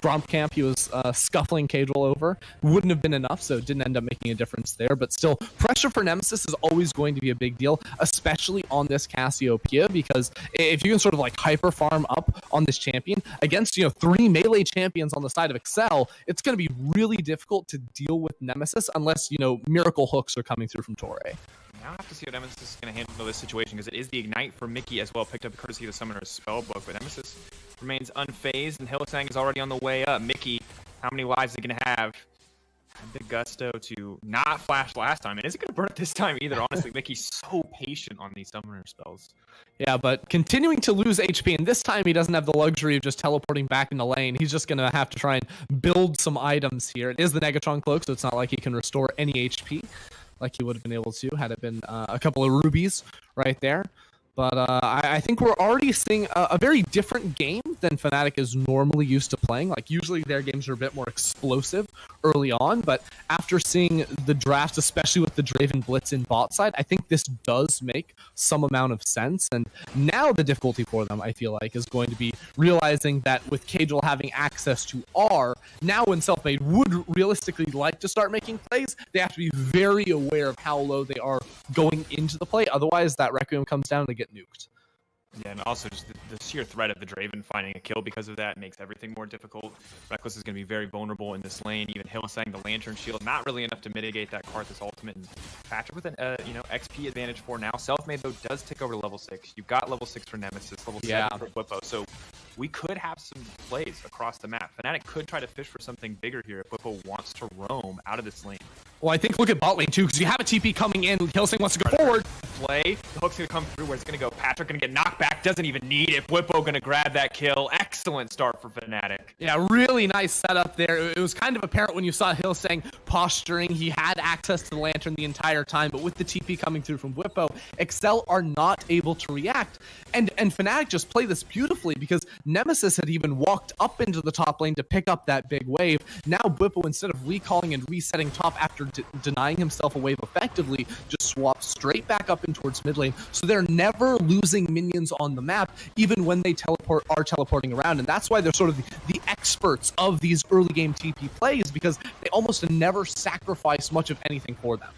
Bromp Camp, he was scuffling Cajal over. Wouldn't have been enough, so it didn't end up making a difference there. But still, pressure for Nemesis is always going to be a big deal, especially on this Cassiopeia, because if you can sort of like hyper farm up on this champion against, you know, 3 melee champions on the side of Excel, it's going to be really difficult to deal with Nemesis unless, you know, miracle hooks are coming through from Torre. Now I have to see how Nemesis is going to handle this situation, because it is the Ignite for Mickey as well, picked up courtesy of the Summoner's Spellbook, but Nemesis remains unfazed, and Hillsang is already on the way up. Mickey, how many lives is he going to have? the gusto to not flash last time, and isn't going to burn it this time either, honestly. Mickey's so patient on these summoner spells. Yeah, but continuing to lose HP, and this time he doesn't have the luxury of just teleporting back into lane. He's just going to have to try and build some items here. It is the Negatron Cloak, so it's not like he can restore any HP like he would have been able to had it been a couple of rubies right there. But I think we're already seeing a very different game than Fnatic is normally used to playing. Like, usually their games are a bit more explosive early on, but after seeing the draft, especially with the Draven Blitz in bot side, I think this does make some amount of sense. And now the difficulty for them, I feel like, is going to be realizing that with Cadril having access to R, now when Selfmade would realistically like to start making plays, they have to be very aware of how low they are going into the play. Otherwise, that Requiem comes down and they get nuked. Yeah, and also just the sheer threat of the Draven finding a kill because of that makes everything more difficult. Reckless is going to be very vulnerable in this lane. Even Hill setting the Lantern Shield, not really enough to mitigate that Karthus ultimate. And Patrick with an XP advantage for now. Selfmade, though, does tick over to level 6. You've got level 6 for Nemesis, level 7 for Whippo. So we could have some plays across the map. Fnatic could try to fish for something bigger here if Whippo wants to roam out of this lane. Well, I think look at bot lane, too, because you have a TP coming in. Hillsing wants to go forward. Play. The hook's going to come through where it's going to go. Patrick going to get knocked back. Doesn't even need it. Whippo going to grab that kill. Excellent start for Fnatic. Yeah, really nice setup there. It was kind of apparent when you saw Hillsang posturing. He had access to the Lantern the entire time, but with the TP coming through from Whippo, Excel are not able to react. And Fnatic just play this beautifully because Nemesis had even walked up into the top lane to pick up that big wave. Now Whippo, instead of recalling and resetting top after denying himself a wave effectively, just swaps straight back up in towards mid lane. So they're never losing minions on the map, even when they are teleporting around. And that's why they're sort of the experts of these early game TP plays, because they almost never sacrifice much of anything for them.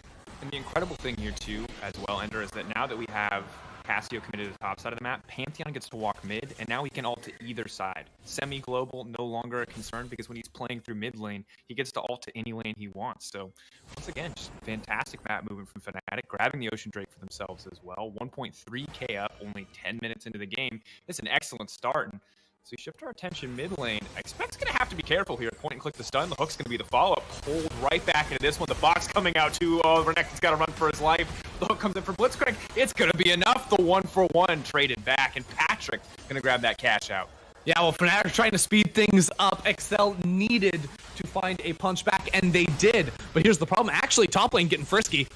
And the incredible thing here too, as well, Ender, is that now that we have Cassio committed to the top side of the map, Pantheon gets to walk mid, and now he can ult to either side. Semi-global, no longer a concern, because when he's playing through mid lane, he gets to ult to any lane he wants. So, once again, just fantastic map movement from Fnatic, grabbing the Ocean Drake for themselves as well. 1.3k up, only 10 minutes into the game. It's an excellent start. And so we shift our attention mid lane. I expect it's going to have to be careful here. Point and click the stun. The hook's going to be the follow-up. Pulled right back into this one. The box coming out too. Oh, Renekton's got to run for his life. The hook comes in for Blitzcrank. It's going to be enough. The 1-for-1 traded back. And Patrick going to grab that cash out. Yeah, well, Fnatic trying to speed things up. Excel needed to find a punch back, and they did. But here's the problem. Actually, top lane getting frisky.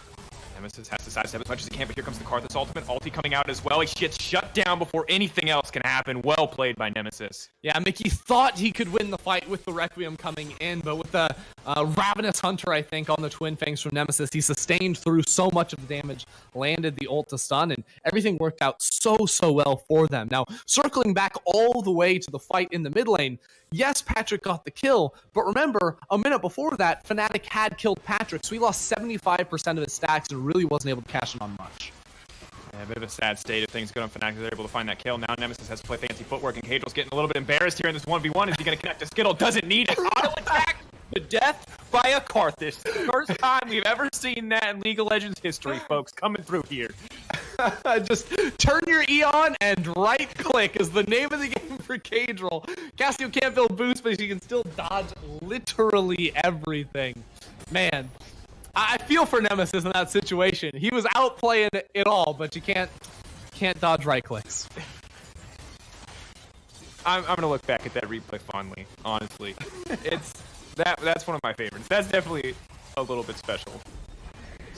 Nemesis has to sidestep as much as he can, but here comes the Karthus ultimate. Ulti coming out as well. He gets shut down before anything else can happen. Well played by Nemesis. Yeah, Mickey thought he could win the fight with the Requiem coming in, but with the Ravenous Hunter, I think, on the Twin Fangs from Nemesis, he sustained through so much of the damage, landed the ult to stun, and everything worked out so well for them. Now, circling back all the way to the fight in the mid lane, yes, Patrick got the kill, but remember, a minute before that, Fnatic had killed Patrick, so he lost 75% of his stacks and really wasn't able to cash in on much. Yeah, a bit of a sad state of things going on. Fnatic, they're able to find that kill. Now Nemesis has to play fancy footwork, and Cadrill's getting a little bit embarrassed here in this 1v1. Is he going to connect to Skittle? Doesn't need it. Auto attack to death by a Karthus. First time we've ever seen that in League of Legends history, folks. Coming through here. Just turn your E on and right click is the name of the game for Cadril. Cassio can't build boost, but he can still dodge literally everything. Man, I feel for Nemesis in that situation. He was outplaying it all, but you can't dodge right clicks. I'm gonna look back at that replay fondly, honestly. That's one of my favorites. That's definitely a little bit special.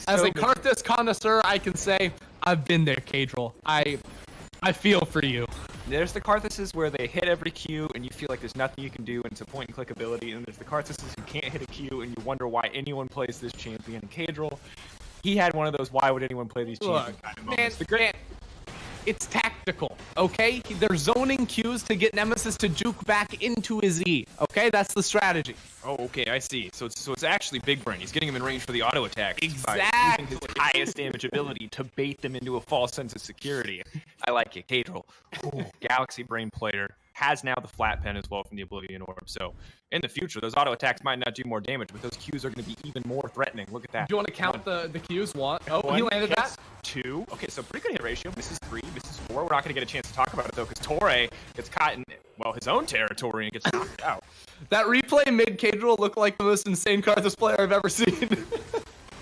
As a Karthus connoisseur, I can say I've been there, Cadril. I feel for you. There's the Karthuses where they hit every Q and you feel like there's nothing you can do and it's a point and click ability, and there's the Karthuses who can't hit a Q and you wonder why anyone plays this champion. And Cadril, he had one of those why would anyone play these champions kind of moments. Man, it's tactical, okay? They're zoning Qs to get Nemesis to juke back into his E, okay? That's the strategy. Oh, okay, I see. So it's actually Big Brain. He's getting him in range for the auto attack. Exactly. By using his highest damage ability to bait them into a false sense of security. I like it. Cadril, Galaxy Brain player, has now the flat pen as well from the Oblivion Orb. So in the future, those auto attacks might not do more damage, but those Qs are going to be even more threatening. Look at that. Do you want to count the Qs? One. Oh, he landed that. 2. Okay, so pretty good hit ratio. Misses 3, misses 4. We're not going to get a chance to talk about it, though, because Torre gets caught in, well, his own territory and gets knocked out. That replay mid-Cadral looked like the most insane Karthus player I've ever seen.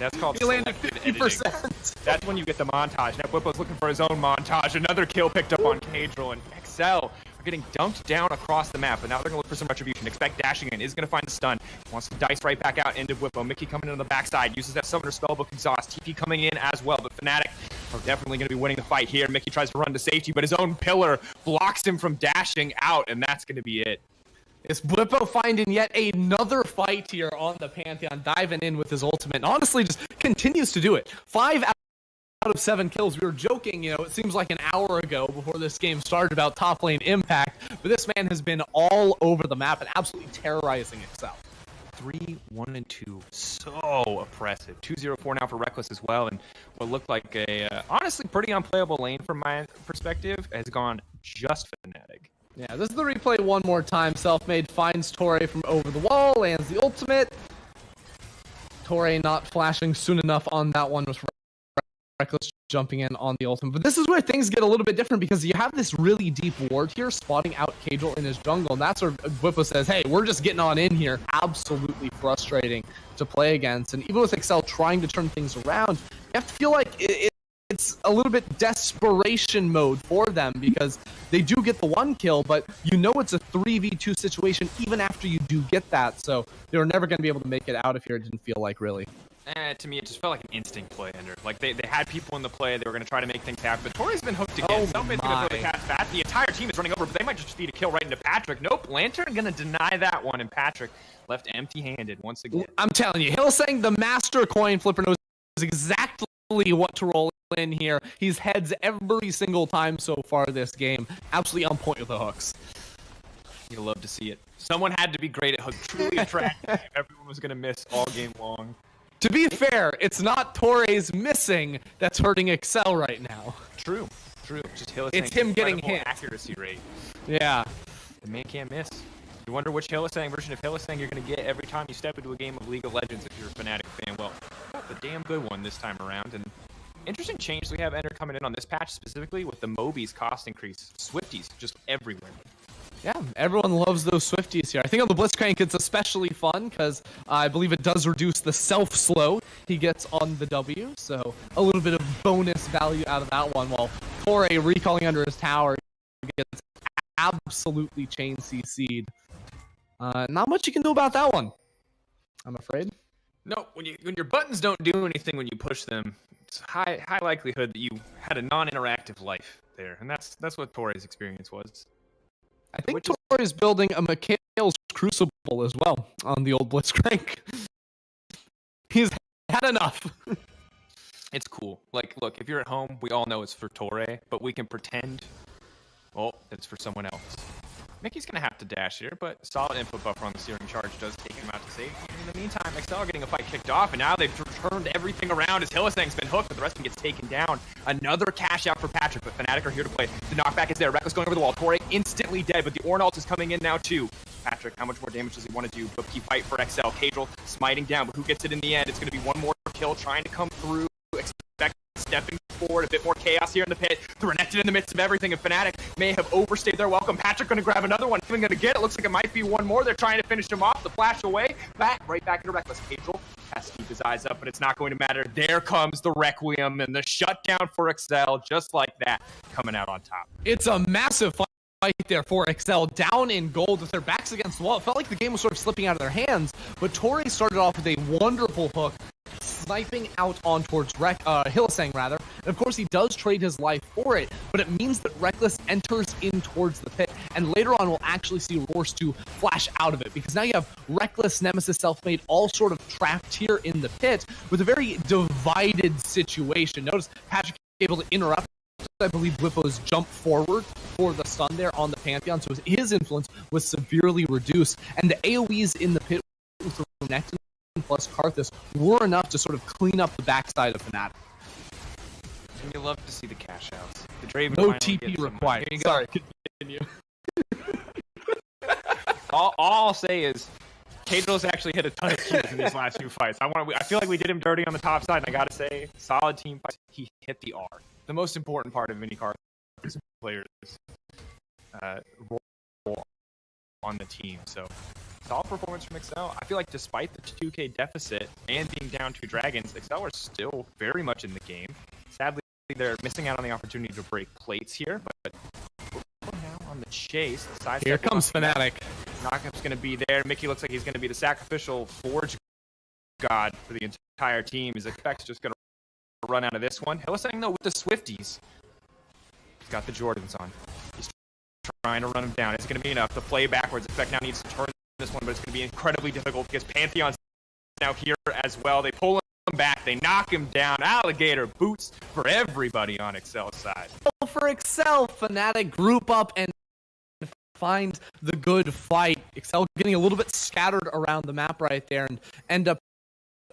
That's called He landed selective 50%. editing. That's when you get the montage. Now Whipple's looking for his own montage. Another kill picked up on Cadral, and XL are getting dunked down across the map, but now they're going to look for some retribution. Expect dashing in. Is going to find the stun. Wants to dice right back out into Whippo. Mickey coming in on the backside. Uses that Summoner Spellbook Exhaust. TP coming in as well, but Fnatic are definitely going to be winning the fight here. Mickey tries to run to safety, but his own pillar blocks him from dashing out, and that's going to be it. Is Blippo finding yet another fight here on the Pantheon, diving in with his ultimate, and honestly just continues to do it. 5 out of 7 kills. We were joking, you know, it seems like an hour ago before this game started about top lane impact, but this man has been all over the map and absolutely terrorizing himself. 3, 1, and 2. So oppressive. 2-0-4 now for Reckless as well, and what looked like a honestly pretty unplayable lane from my perspective has gone just Fnatic. Yeah, this is the replay one more time. Selfmade finds Torre from over the wall, lands the ultimate. Torre not flashing soon enough on that one, with Reckless jumping in on the ultimate. But this is where things get a little bit different, because you have this really deep ward here spotting out Cadral in his jungle, and that's where Whippo says, hey, we're just getting on in here. Absolutely frustrating to play against. And even with Excel trying to turn things around, you have to feel like it's a little bit desperation mode for them, because they do get the 1 kill, but you know it's a 3v2 situation even after you do get that. So they were never going to be able to make it out of here, it didn't feel like, really. To me, it just felt like an instinct play ender. Like, they had people in the play, they were going to try to make things happen, but Torre's been hooked again. Oh Selfmade's going to throw the cat's bat. The entire team is running over, but they might just feed a kill right into Patrick. Nope, Lantern going to deny that one, and Patrick left empty-handed once again. I'm telling you, Hillsang, the master coin flipper, knows exactly what to roll in here. He's heads every single time so far this game. Absolutely on point with the hooks. You'll love to see it. Someone had to be great at hook, truly attractive. Everyone was going to miss all game long. To be fair, it's not Torre's missing that's hurting Excel right now. True. Just Hillsang. It's him getting hit. Accuracy rate. Yeah. The man can't miss. You wonder which Hillsang version of Hillsang you're going to get every time you step into a game of League of Legends if you're a Fnatic fan. Well, the damn good one this time around. And interesting change we have Ender coming in on this patch, specifically with the Moby's cost increase. Swifties just everywhere. Yeah, everyone loves those Swifties here. I think on the Blitzcrank it's especially fun because I believe it does reduce the self-slow he gets on the W, so a little bit of bonus value out of that one, while Torre recalling under his tower gets absolutely chain CC'd. Not much you can do about that one, I'm afraid. No, when your buttons don't do anything when you push them, it's high likelihood that you had a non-interactive life there, and that's what Torre's experience was. I think Torre is building a Mikhail's Crucible as well on the old Blitzcrank. He's had enough. It's cool. Like, look, if you're at home, we all know it's for Torre, but we can pretend, oh, it's for someone else. Mickey's going to have to dash here, but solid input buffer on the Searing Charge does take him out to safety. In the meantime, XL getting a fight kicked off, and now they've turned everything around as Hillsang's been hooked, but the rest of him gets taken down. Another cash out for Patrick, but Fnatic are here to play. The knockback is there. Reckless going over the wall. Torre instantly dead, but the Ornn ult is coming in now too. Patrick, how much more damage does he want to do? But key fight for XL. Cadral smiting down, but who gets it in the end? It's going to be one more kill trying to come through. Expect stepping forward, a bit more chaos here in the pit. Renekton in the midst of everything, and Fnatic may have overstayed their welcome. Patrick going to grab another one. Even going to get it. Looks like it might be one more. They're trying to finish him off. The flash away. Right back into Reckless. Cadral has to keep his eyes up, but it's not going to matter. There comes the Requiem and the shutdown for XL, just like that, coming out on top. It's a massive fight there for XL, down in gold with their backs against the wall. It felt like the game was sort of slipping out of their hands, but Torre started off with a wonderful hook, sniping out on towards Hillsang rather. And of course he does trade his life for it, but it means that Reckless enters in towards the pit, and later on we'll actually see Force to flash out of it, because now you have Reckless, Nemesis, Selfmade all sort of trapped here in the pit with a very divided situation. Notice Patrick able to interrupt, I believe, Whippo's jump forward for the stun there on the Pantheon, so his influence was severely reduced, and the AoEs in the pit with Renekton plus Karthus were enough to sort of clean up the backside of Fnatic. And you love to see the cash outs. The Draven No finally TP gets required. Here you Sorry, go. continue. All I'll say is, Cadrill's actually hit a ton of kills in these last 2 fights. I feel like we did him dirty on the top side, and I gotta say, solid team fight. He hit the R. The most important part of any card is players' role on the team. So, solid performance from Excel. I feel like despite the 2K deficit and being down 2 dragons, Excel are still very much in the game. Sadly, they're missing out on the opportunity to break plates here, but now on the chase. The Here comes Fnatic. Knockup's going to be there. Mickey looks like he's going to be the sacrificial forge god for the entire team. His Expect's just going to run out of this one. Hillsang, though, with the Swifties. He's got the Jordans on. He's trying to run him down. It's going to be enough. The play backwards. Expect now needs to turn this one, but it's going to be incredibly difficult because Pantheon's now here as well. They pull him back. They knock him down. Alligator boots for everybody on Excel's side. For Excel, Fnatic group up and find the good fight. Excel getting a little bit scattered around the map right there and end up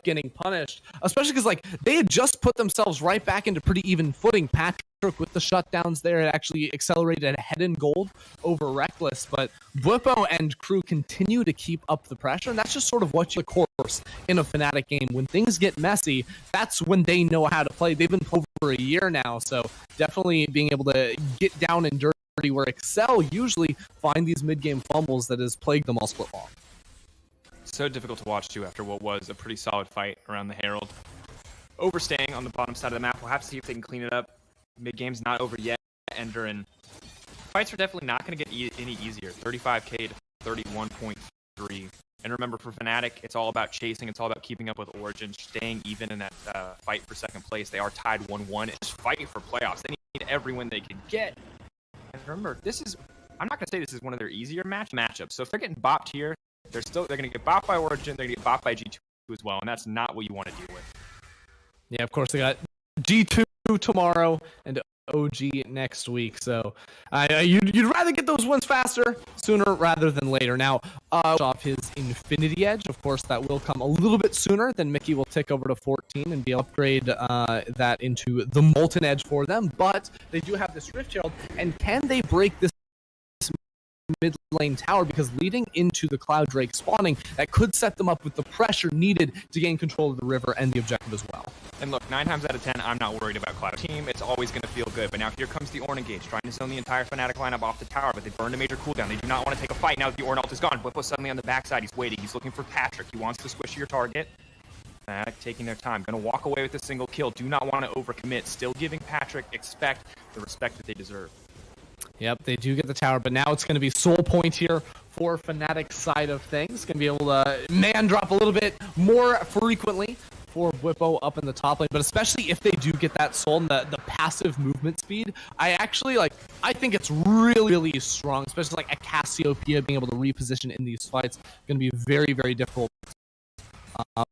getting punished, especially because like they had just put themselves right back into pretty even footing. Patrick with the shutdowns there had actually accelerated ahead in gold over Reckless, but Bwipo and crew continue to keep up the pressure, and that's just sort of what you course in a Fnatic game. When things get messy, that's when they know how to play. They've been playing for a year now, so definitely being able to get down and dirty where Excel usually find these mid-game fumbles that has plagued them all split long. So difficult to watch, too, after what was a pretty solid fight around the Herald. Overstaying on the bottom side of the map. We'll have to see if they can clean it up. Mid-game's not over yet. Ender and fights are definitely not going to get any easier. 35k to 31.3. And remember, for Fnatic, it's all about chasing. It's all about keeping up with Origin, staying even in that fight for second place. They are tied 1-1. It's fighting for playoffs. They need every win they can get. And remember, I'm not going to say this is one of their easier matchups. So if they're getting bopped here, they're going to get bopped by Origin, they're going to get bopped by G2 as well, and that's not what you want to deal with. Yeah, of course, they got G2 tomorrow and OG next week, so you'd rather get those wins faster, sooner rather than later. Now, off his Infinity Edge, of course, that will come a little bit sooner. Then Mickey will tick over to 14 and be able to upgrade that into the Molten Edge for them, but they do have this Rift Herald, and can they break this mid lane tower, because leading into the Cloud Drake spawning, that could set them up with the pressure needed to gain control of the river and the objective as well. And look, 9 times out of 10, I'm not worried about Cloud Team. It's always going to feel good. But now here comes the Ornn engage, trying to zone the entire Fnatic lineup off the tower, but they burned a major cooldown. They do not want to take a fight now that the Ornn ult is gone. Bwipo's suddenly on the backside. He's waiting. He's looking for Patrick. He wants to squish your target. Fnatic taking their time. Going to walk away with a single kill. Do not want to overcommit. Still giving Patrick the respect that they deserve. Yep, they do get the tower, but now it's going to be soul point here for Fnatic's side of things. Going to be able to man drop a little bit more frequently for Bwipo up in the top lane, but especially if they do get that soul and the passive movement speed, I think it's really, really strong, especially like a Cassiopeia being able to reposition in these fights. Going to be very, very difficult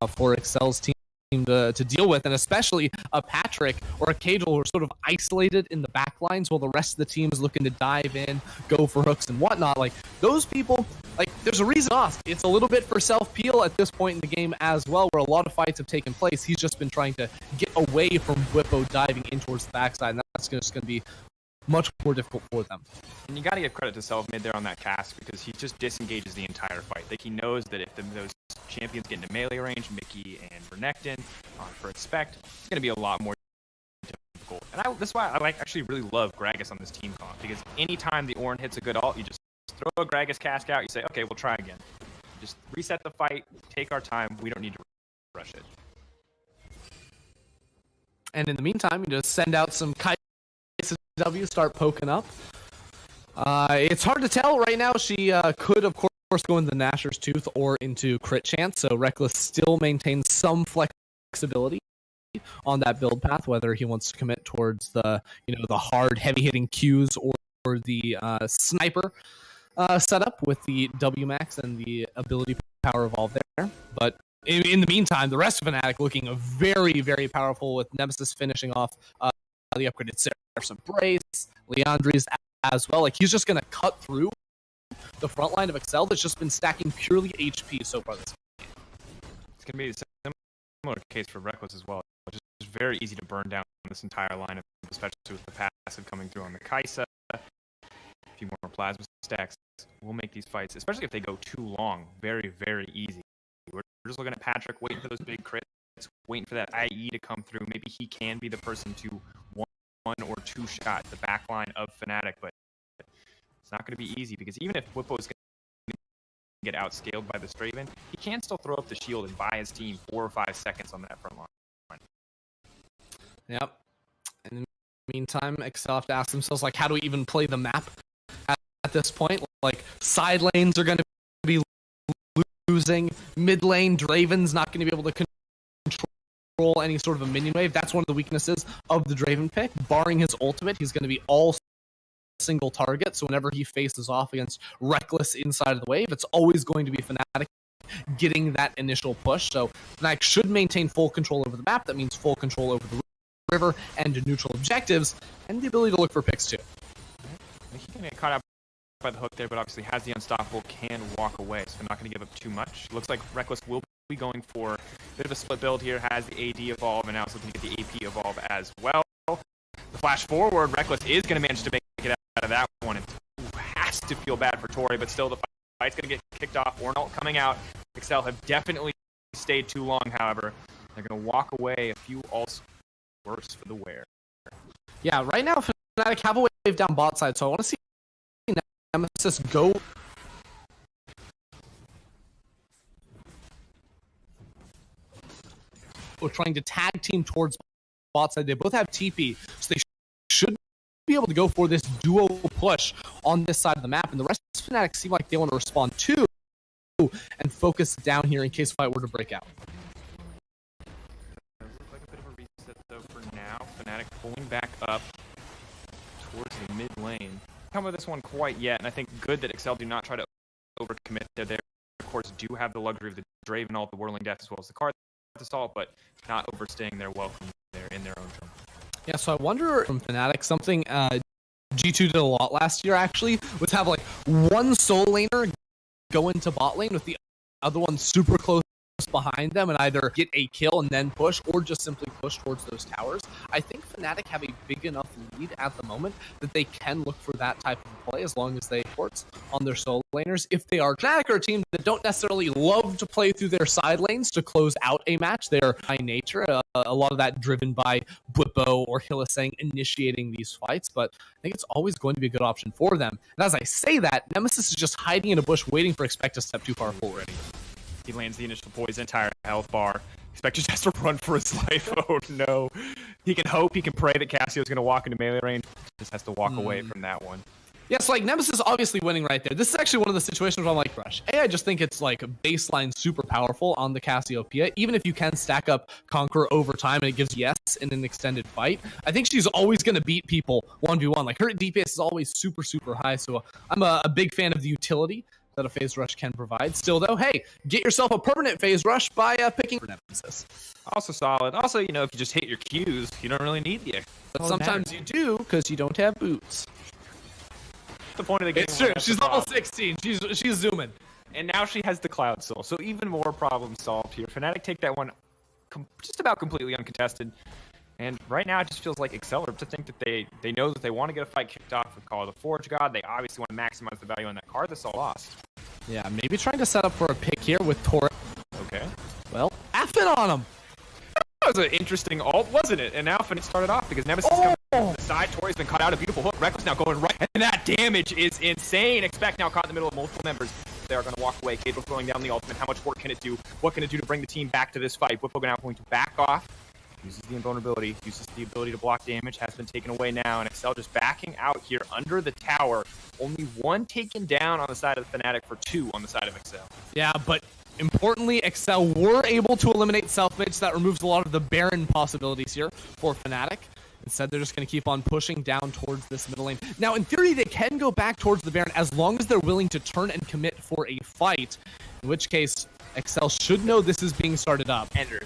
for Excel's team to deal with, and especially a Patrick or a Cajal who are sort of isolated in the back lines while the rest of the team is looking to dive in, go for hooks and whatnot. Like, those people, like, there's a reason off. It's a little bit for self-peel at this point in the game as well, where a lot of fights have taken place. He's just been trying to get away from Bwipo diving in towards the backside, and that's just going to be much more difficult for them. And you got to give credit to Self-Made there on that cast, because he just disengages the entire fight. Like, he knows that if those champions get into melee range, Mickey and Renekton for Expect, it's going to be a lot more difficult. And that's why I actually really love Gragas on this team comp, because anytime the Ornn hits a good ult, you just throw a Gragas cast out, you say, okay, we'll try again. Just reset the fight, take our time, we don't need to rush it. And in the meantime, you just send out some W, start poking up. It's hard to tell right now. She could, of course, go into the Nashor's Tooth or into Crit Chance, so Reckless still maintains some flexibility on that build path, whether he wants to commit towards the hard, heavy-hitting Qs or the sniper setup with the W max and the ability power evolve there. But in the meantime, the rest of Fnatic looking very, very powerful, with Nemesis finishing off the upgraded Seraph's Embrace, Leandri's as well. Like, he's just going to cut through the front line of Excel that's just been stacking purely HP so far this game. It's going to be a similar case for Reckless as well. It's just very easy to burn down this entire lineup, especially with the passive coming through on the Kai'Sa. a few more plasma stacks will make these fights, especially if they go too long, very, very easy. We're just looking at Patrick waiting for those big crits, waiting for that IE to come through. Maybe he can be the person to one or two shot the back line of Fnatic, but it's not going to be easy because even if Whippo is going to get outscaled by the Straven, he can still throw up the shield and buy his team 4 or 5 seconds on that front line. Yep. In the meantime, Excel have to ask themselves, like, how do we even play the map at this point? Like, side lanes are going to be losing. Mid lane, Draven's not going to be able to control any sort of a minion wave. That's one of the weaknesses of the Draven pick. Barring his ultimate, he's going to be all single target. So whenever he faces off against Reckless inside of the wave, it's always going to be Fnatic getting that initial push. So Fnatic should maintain full control over the map. That means full control over the river and neutral objectives, and the ability to look for picks too. He can get caught out by the hook there, but obviously has the unstoppable, can walk away, so they're not going to give up too much. Looks like Reckless will be going for a bit of a split build here, has the AD evolve, and now it's looking to get the AP evolve as well. The flash forward, Reckless is going to manage to make it out of that one. It has to feel bad for Tori, but still the fight's going to get kicked off. Ornalt coming out. Excel have definitely stayed too long, however. They're going to walk away a few ults. Worse for the wear. Yeah, right now Fnatic have a wave down bot side, so I want to see Nemesis go. We're trying to tag team towards bot side. They both have TP, so they should be able to go for this duo push on this side of the map, and the rest of Fnatic seem like they want to respond too and focus down here in case fight were to break out. Fnatic pulling back up towards the mid lane. Come with this one quite yet, and I think good that Excel do not try to overcommit. They, of course, do have the luxury of the Draven ult, the Whirling Death, as well as the card assault, but not overstaying their welcome there in their own jungle. Yeah, so I wonder from Fnatic, something G2 did a lot last year actually, was have like one solo laner go into bot lane with the other one super close behind them and either get a kill and then push or just simply push towards those towers. I think Fnatic have a big enough lead at the moment that they can look for that type of play as long as they ports on their solo laners. If they are Fnatic are a team that don't necessarily love to play through their side lanes to close out a match, they're by nature a lot of that driven by Bwipo or Hylissang initiating these fights, but I think it's always going to be a good option for them. And as I say that, Nemesis is just hiding in a bush waiting for Expect to step too far forward. He lands the initial poison, entire health bar. Expect just has to run for his life. Oh no. He can hope, he can pray that Cassio's going to walk into melee range. Just has to walk away from that one. Yeah, so like Nemesis obviously winning right there. This is actually one of the situations where I'm like, Rush. I just think it's like baseline super powerful on the Cassiopeia. Even if you can stack up Conqueror over time and it gives yes in an extended fight, I think she's always going to beat people 1v1. Like her DPS is always super, super high. So I'm a big fan of the utility that a phase rush can provide. Still though, hey, get yourself a permanent phase rush by picking Nemesis. Also solid. Also, you know, if you just hit your Qs, you don't really need the extra. But sometimes you do because you don't have boots. The point of the game. It's true. She's level 16. She's zooming. And now she has the Cloud Soul, so even more problem solved here. Fnatic take that one just about completely uncontested. And right now, it just feels like Acceler to think that they know that they want to get a fight kicked off with Call of the Forge God. They obviously want to maximize the value on that card. That's all lost. Yeah, maybe trying to set up for a pick here with Tor. Okay. Well, F it on him. That was an interesting ult, wasn't it? And now Fnatic started off because Nemesis is coming from the side. Tori's been caught out. A beautiful hook. Reckless now going right. And that damage is insane. Expect now caught in the middle of multiple members. They are going to walk away. Cable throwing down the ultimate. How much work can it do? What can it do to bring the team back to this fight? Whippo now going to back off. Uses the invulnerability, uses the ability to block damage, has been taken away now, and Excel just backing out here under the tower. Only one taken down on the side of the Fnatic for 2 on the side of Excel. Yeah, but importantly, Excel were able to eliminate self-mid, so that removes a lot of the Baron possibilities here for Fnatic. Instead, they're just going to keep on pushing down towards this middle lane. Now, in theory, they can go back towards the Baron as long as they're willing to turn and commit for a fight, in which case, Excel should know this is being started up. Andrew.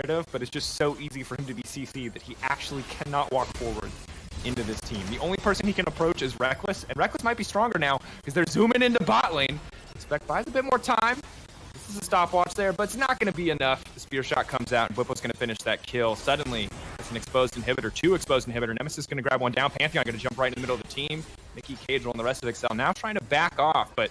of, but it's just so easy for him to be CC'd that he actually cannot walk forward into this team. The only person he can approach is Reckless, and Reckless might be stronger now because they're zooming into bot lane. Spec buys a bit more time. This is a stopwatch there, but it's not going to be enough. The spear shot comes out, and Bwipo's going to finish that kill. Suddenly, it's an exposed inhibitor, 2 exposed inhibitor. Nemesis is going to grab one down. Pantheon going to jump right in the middle of the team. Mickey, Cadril, and the rest of Excel now trying to back off, but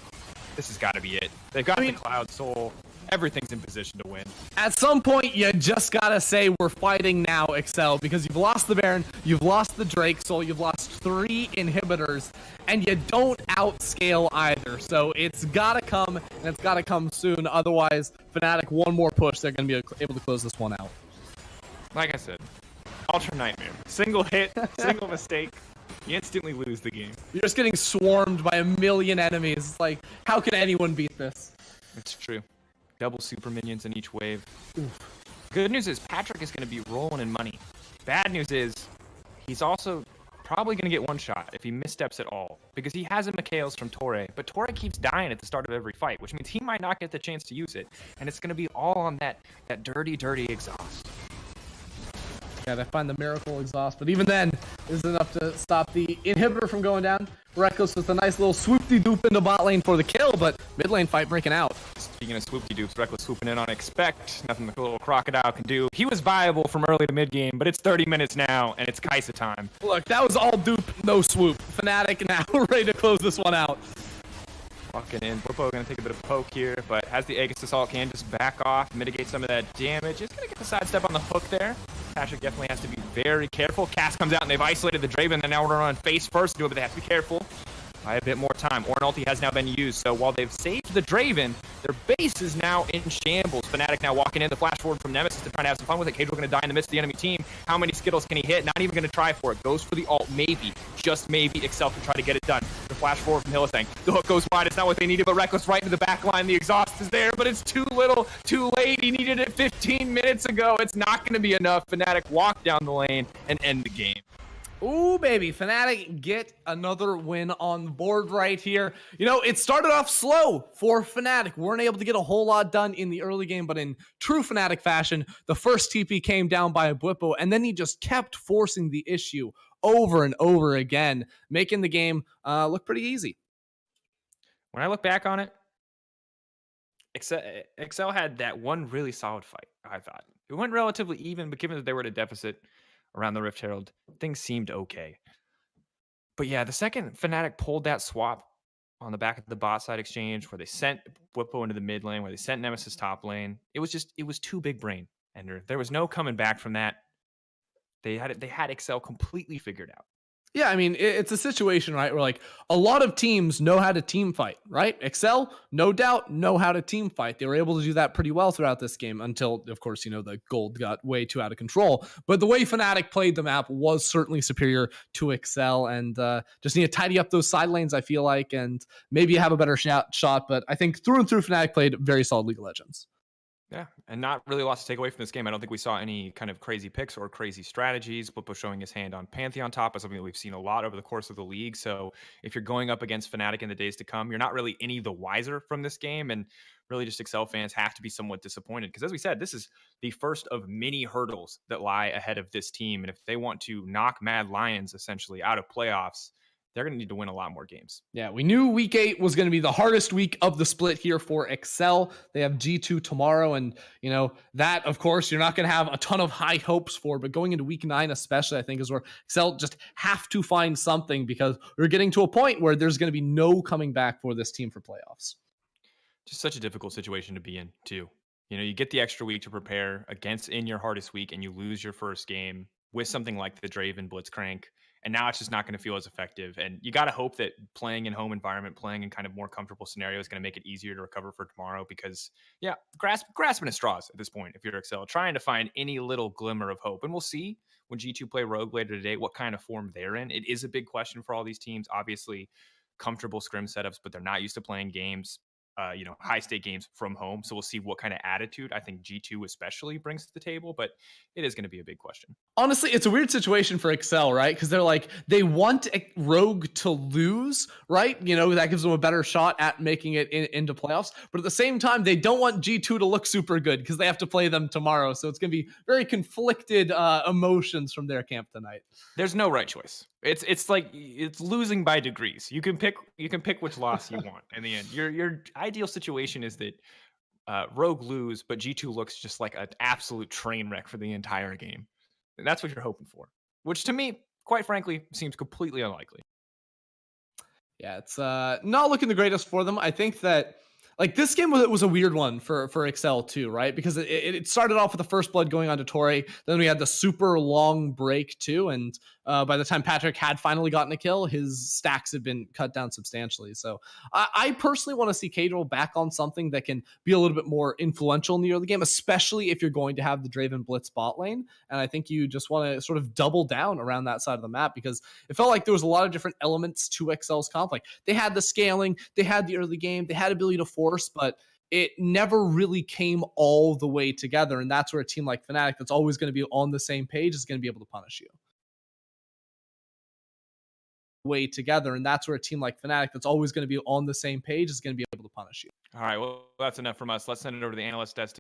this has got to be it. They've got the Cloud Soul. Everything's in position to win. At some point, you just gotta say we're fighting now, Excel, because you've lost the Baron, you've lost the Drake Soul, you've lost 3 inhibitors, and you don't outscale either. So it's gotta come, and it's gotta come soon. Otherwise, Fnatic, one more push, they're gonna be able to close this one out. Like I said, Ultra Nightmare. Single hit, single mistake, you instantly lose the game. You're just getting swarmed by a million enemies. It's like, how can anyone beat this? It's true. Double super minions in each wave. Oof. Good news is Patrick is going to be rolling in money. Bad news is he's also probably going to get one shot if he missteps at all, because he has a Mikhails from Torre, but Torre keeps dying at the start of every fight, which means he might not get the chance to use it, and it's going to be all on that dirty, dirty exhaust. Yeah, they find the miracle exhaust, but even then, is enough to stop the inhibitor from going down. Reckless with a nice little swoop-de-doop into bot lane for the kill, but mid lane fight breaking out. Speaking of swoop-de-doops, Reckless swooping in on Expect. Nothing the little crocodile can do. He was viable from early to mid game, but it's 30 minutes now, and it's Kaisa time. Look, that was all dupe, no swoop. Fnatic now ready to close this one out. Walking in, Bwipo going to take a bit of poke here, but has the Aegis Assault, can just back off, mitigate some of that damage. Just going to get the sidestep on the hook there. Patrick definitely has to be very careful. Cass comes out and they've isolated the Draven, and now we're on face first to do it, but they have to be careful. By a bit more time. Ornn ulti has now been used, so while they've saved the Draven, their base is now in shambles. Fnatic now walking in, the flash forward from Nemesis to try to have some fun with it. Cadril going to die in the midst of the enemy team. How many Skittles can he hit? Not even going to try for it. Goes for the ult, maybe. Just maybe Excel can try to get it done. The flash forward from Hillithang. The hook goes wide, it's not what they needed, but Reckless right into the back line. The exhaust is there, but it's too little, too late. He needed it 15 minutes ago. It's not going to be enough. Fnatic walk down the lane and end the game. Ooh, baby, Fnatic get another win on the board right here. You know, it started off slow for Fnatic. Weren't able to get a whole lot done in the early game, but in true Fnatic fashion, the first TP came down by a Bwipo, and then he just kept forcing the issue over and over again, making the game look pretty easy. When I look back on it, Excel had that one really solid fight, I thought. It went relatively even, but given that they were at a deficit around the Rift Herald, things seemed okay. But yeah, the second Fnatic pulled that swap on the back of the bot side exchange where they sent Bwipo into the mid lane, where they sent Nemesis top lane, it was too big brain. And there was no coming back from that. They had Excel completely figured out. Yeah, I mean, it's a situation, right, where like a lot of teams know how to team fight, right? Excel, no doubt, know how to team fight. They were able to do that pretty well throughout this game until, of course, you know, the gold got way too out of control. But the way Fnatic played the map was certainly superior to Excel, and just need to tidy up those side lanes, I feel like, and maybe have a better shot. But I think through and through, Fnatic played very solid League of Legends. Yeah, and not really a lot to take away from this game. I don't think we saw any kind of crazy picks or crazy strategies. Bwipo showing his hand on Pantheon top is something that we've seen a lot over the course of the league. So if you're going up against Fnatic in the days to come, you're not really any the wiser from this game. And really just Excel fans have to be somewhat disappointed. Because as we said, this is the first of many hurdles that lie ahead of this team. And if they want to knock Mad Lions essentially out of playoffs, they're going to need to win a lot more games. Yeah, we knew week 8 was going to be the hardest week of the split here for Excel. They have G2 tomorrow, and you know that, of course, you're not going to have a ton of high hopes for, but going into week 9 especially, I think, is where Excel just have to find something, because we're getting to a point where there's going to be no coming back for this team for playoffs. Just such a difficult situation to be in, too. You know, you get the extra week to prepare against in your hardest week, and you lose your first game with something like the Draven Blitzcrank. And now it's just not going to feel as effective. And you got to hope that playing in home environment, playing in kind of more comfortable scenarios is going to make it easier to recover for tomorrow. Because, yeah, grasping at straws at this point, if you're Excel, trying to find any little glimmer of hope. And we'll see when G2 play Rogue later today what kind of form they're in. It is a big question for all these teams. Obviously, comfortable scrim setups, but they're not used to playing games. high stake games from home. So we'll see what kind of attitude I think G2 especially brings to the table, but it is going to be a big question. Honestly, it's a weird situation for Excel, right? Because they're like, they want Rogue to lose, right? That gives them a better shot at making it into playoffs. But at the same time, they don't want G2 to look super good because they have to play them tomorrow. So it's going to be very conflicted emotions from their camp tonight. There's no right choice. It's like it's losing by degrees. You can pick which loss you want in the end. Your ideal situation is that Rogue lose, but G2 looks just like an absolute train wreck for the entire game. And that's what you're hoping for, which to me, quite frankly, seems completely unlikely. Yeah, it's not looking the greatest for them. I think that this game was a weird one for Excel too, right? Because it started off with the first blood going on to Torre. Then we had the super long break too. And by the time Patrick had finally gotten a kill, his stacks had been cut down substantially. So I personally want to see Cadril back on something that can be a little bit more influential in the early game, especially if you're going to have the Draven Blitz bot lane. And I think you just want to sort of double down around that side of the map because it felt like there was a lot of different elements to Excel's comp. Like they had the scaling, they had the early game, they had ability to force, but it never really came all the way together. And that's where a team like Fnatic that's always going to be on the same page is going to be able to punish you. Way together, and that's where a team like Fnatic that's always going to be on the same page is going to be able to punish you. All right, well, that's enough from us. Let's send it over to the analyst desk.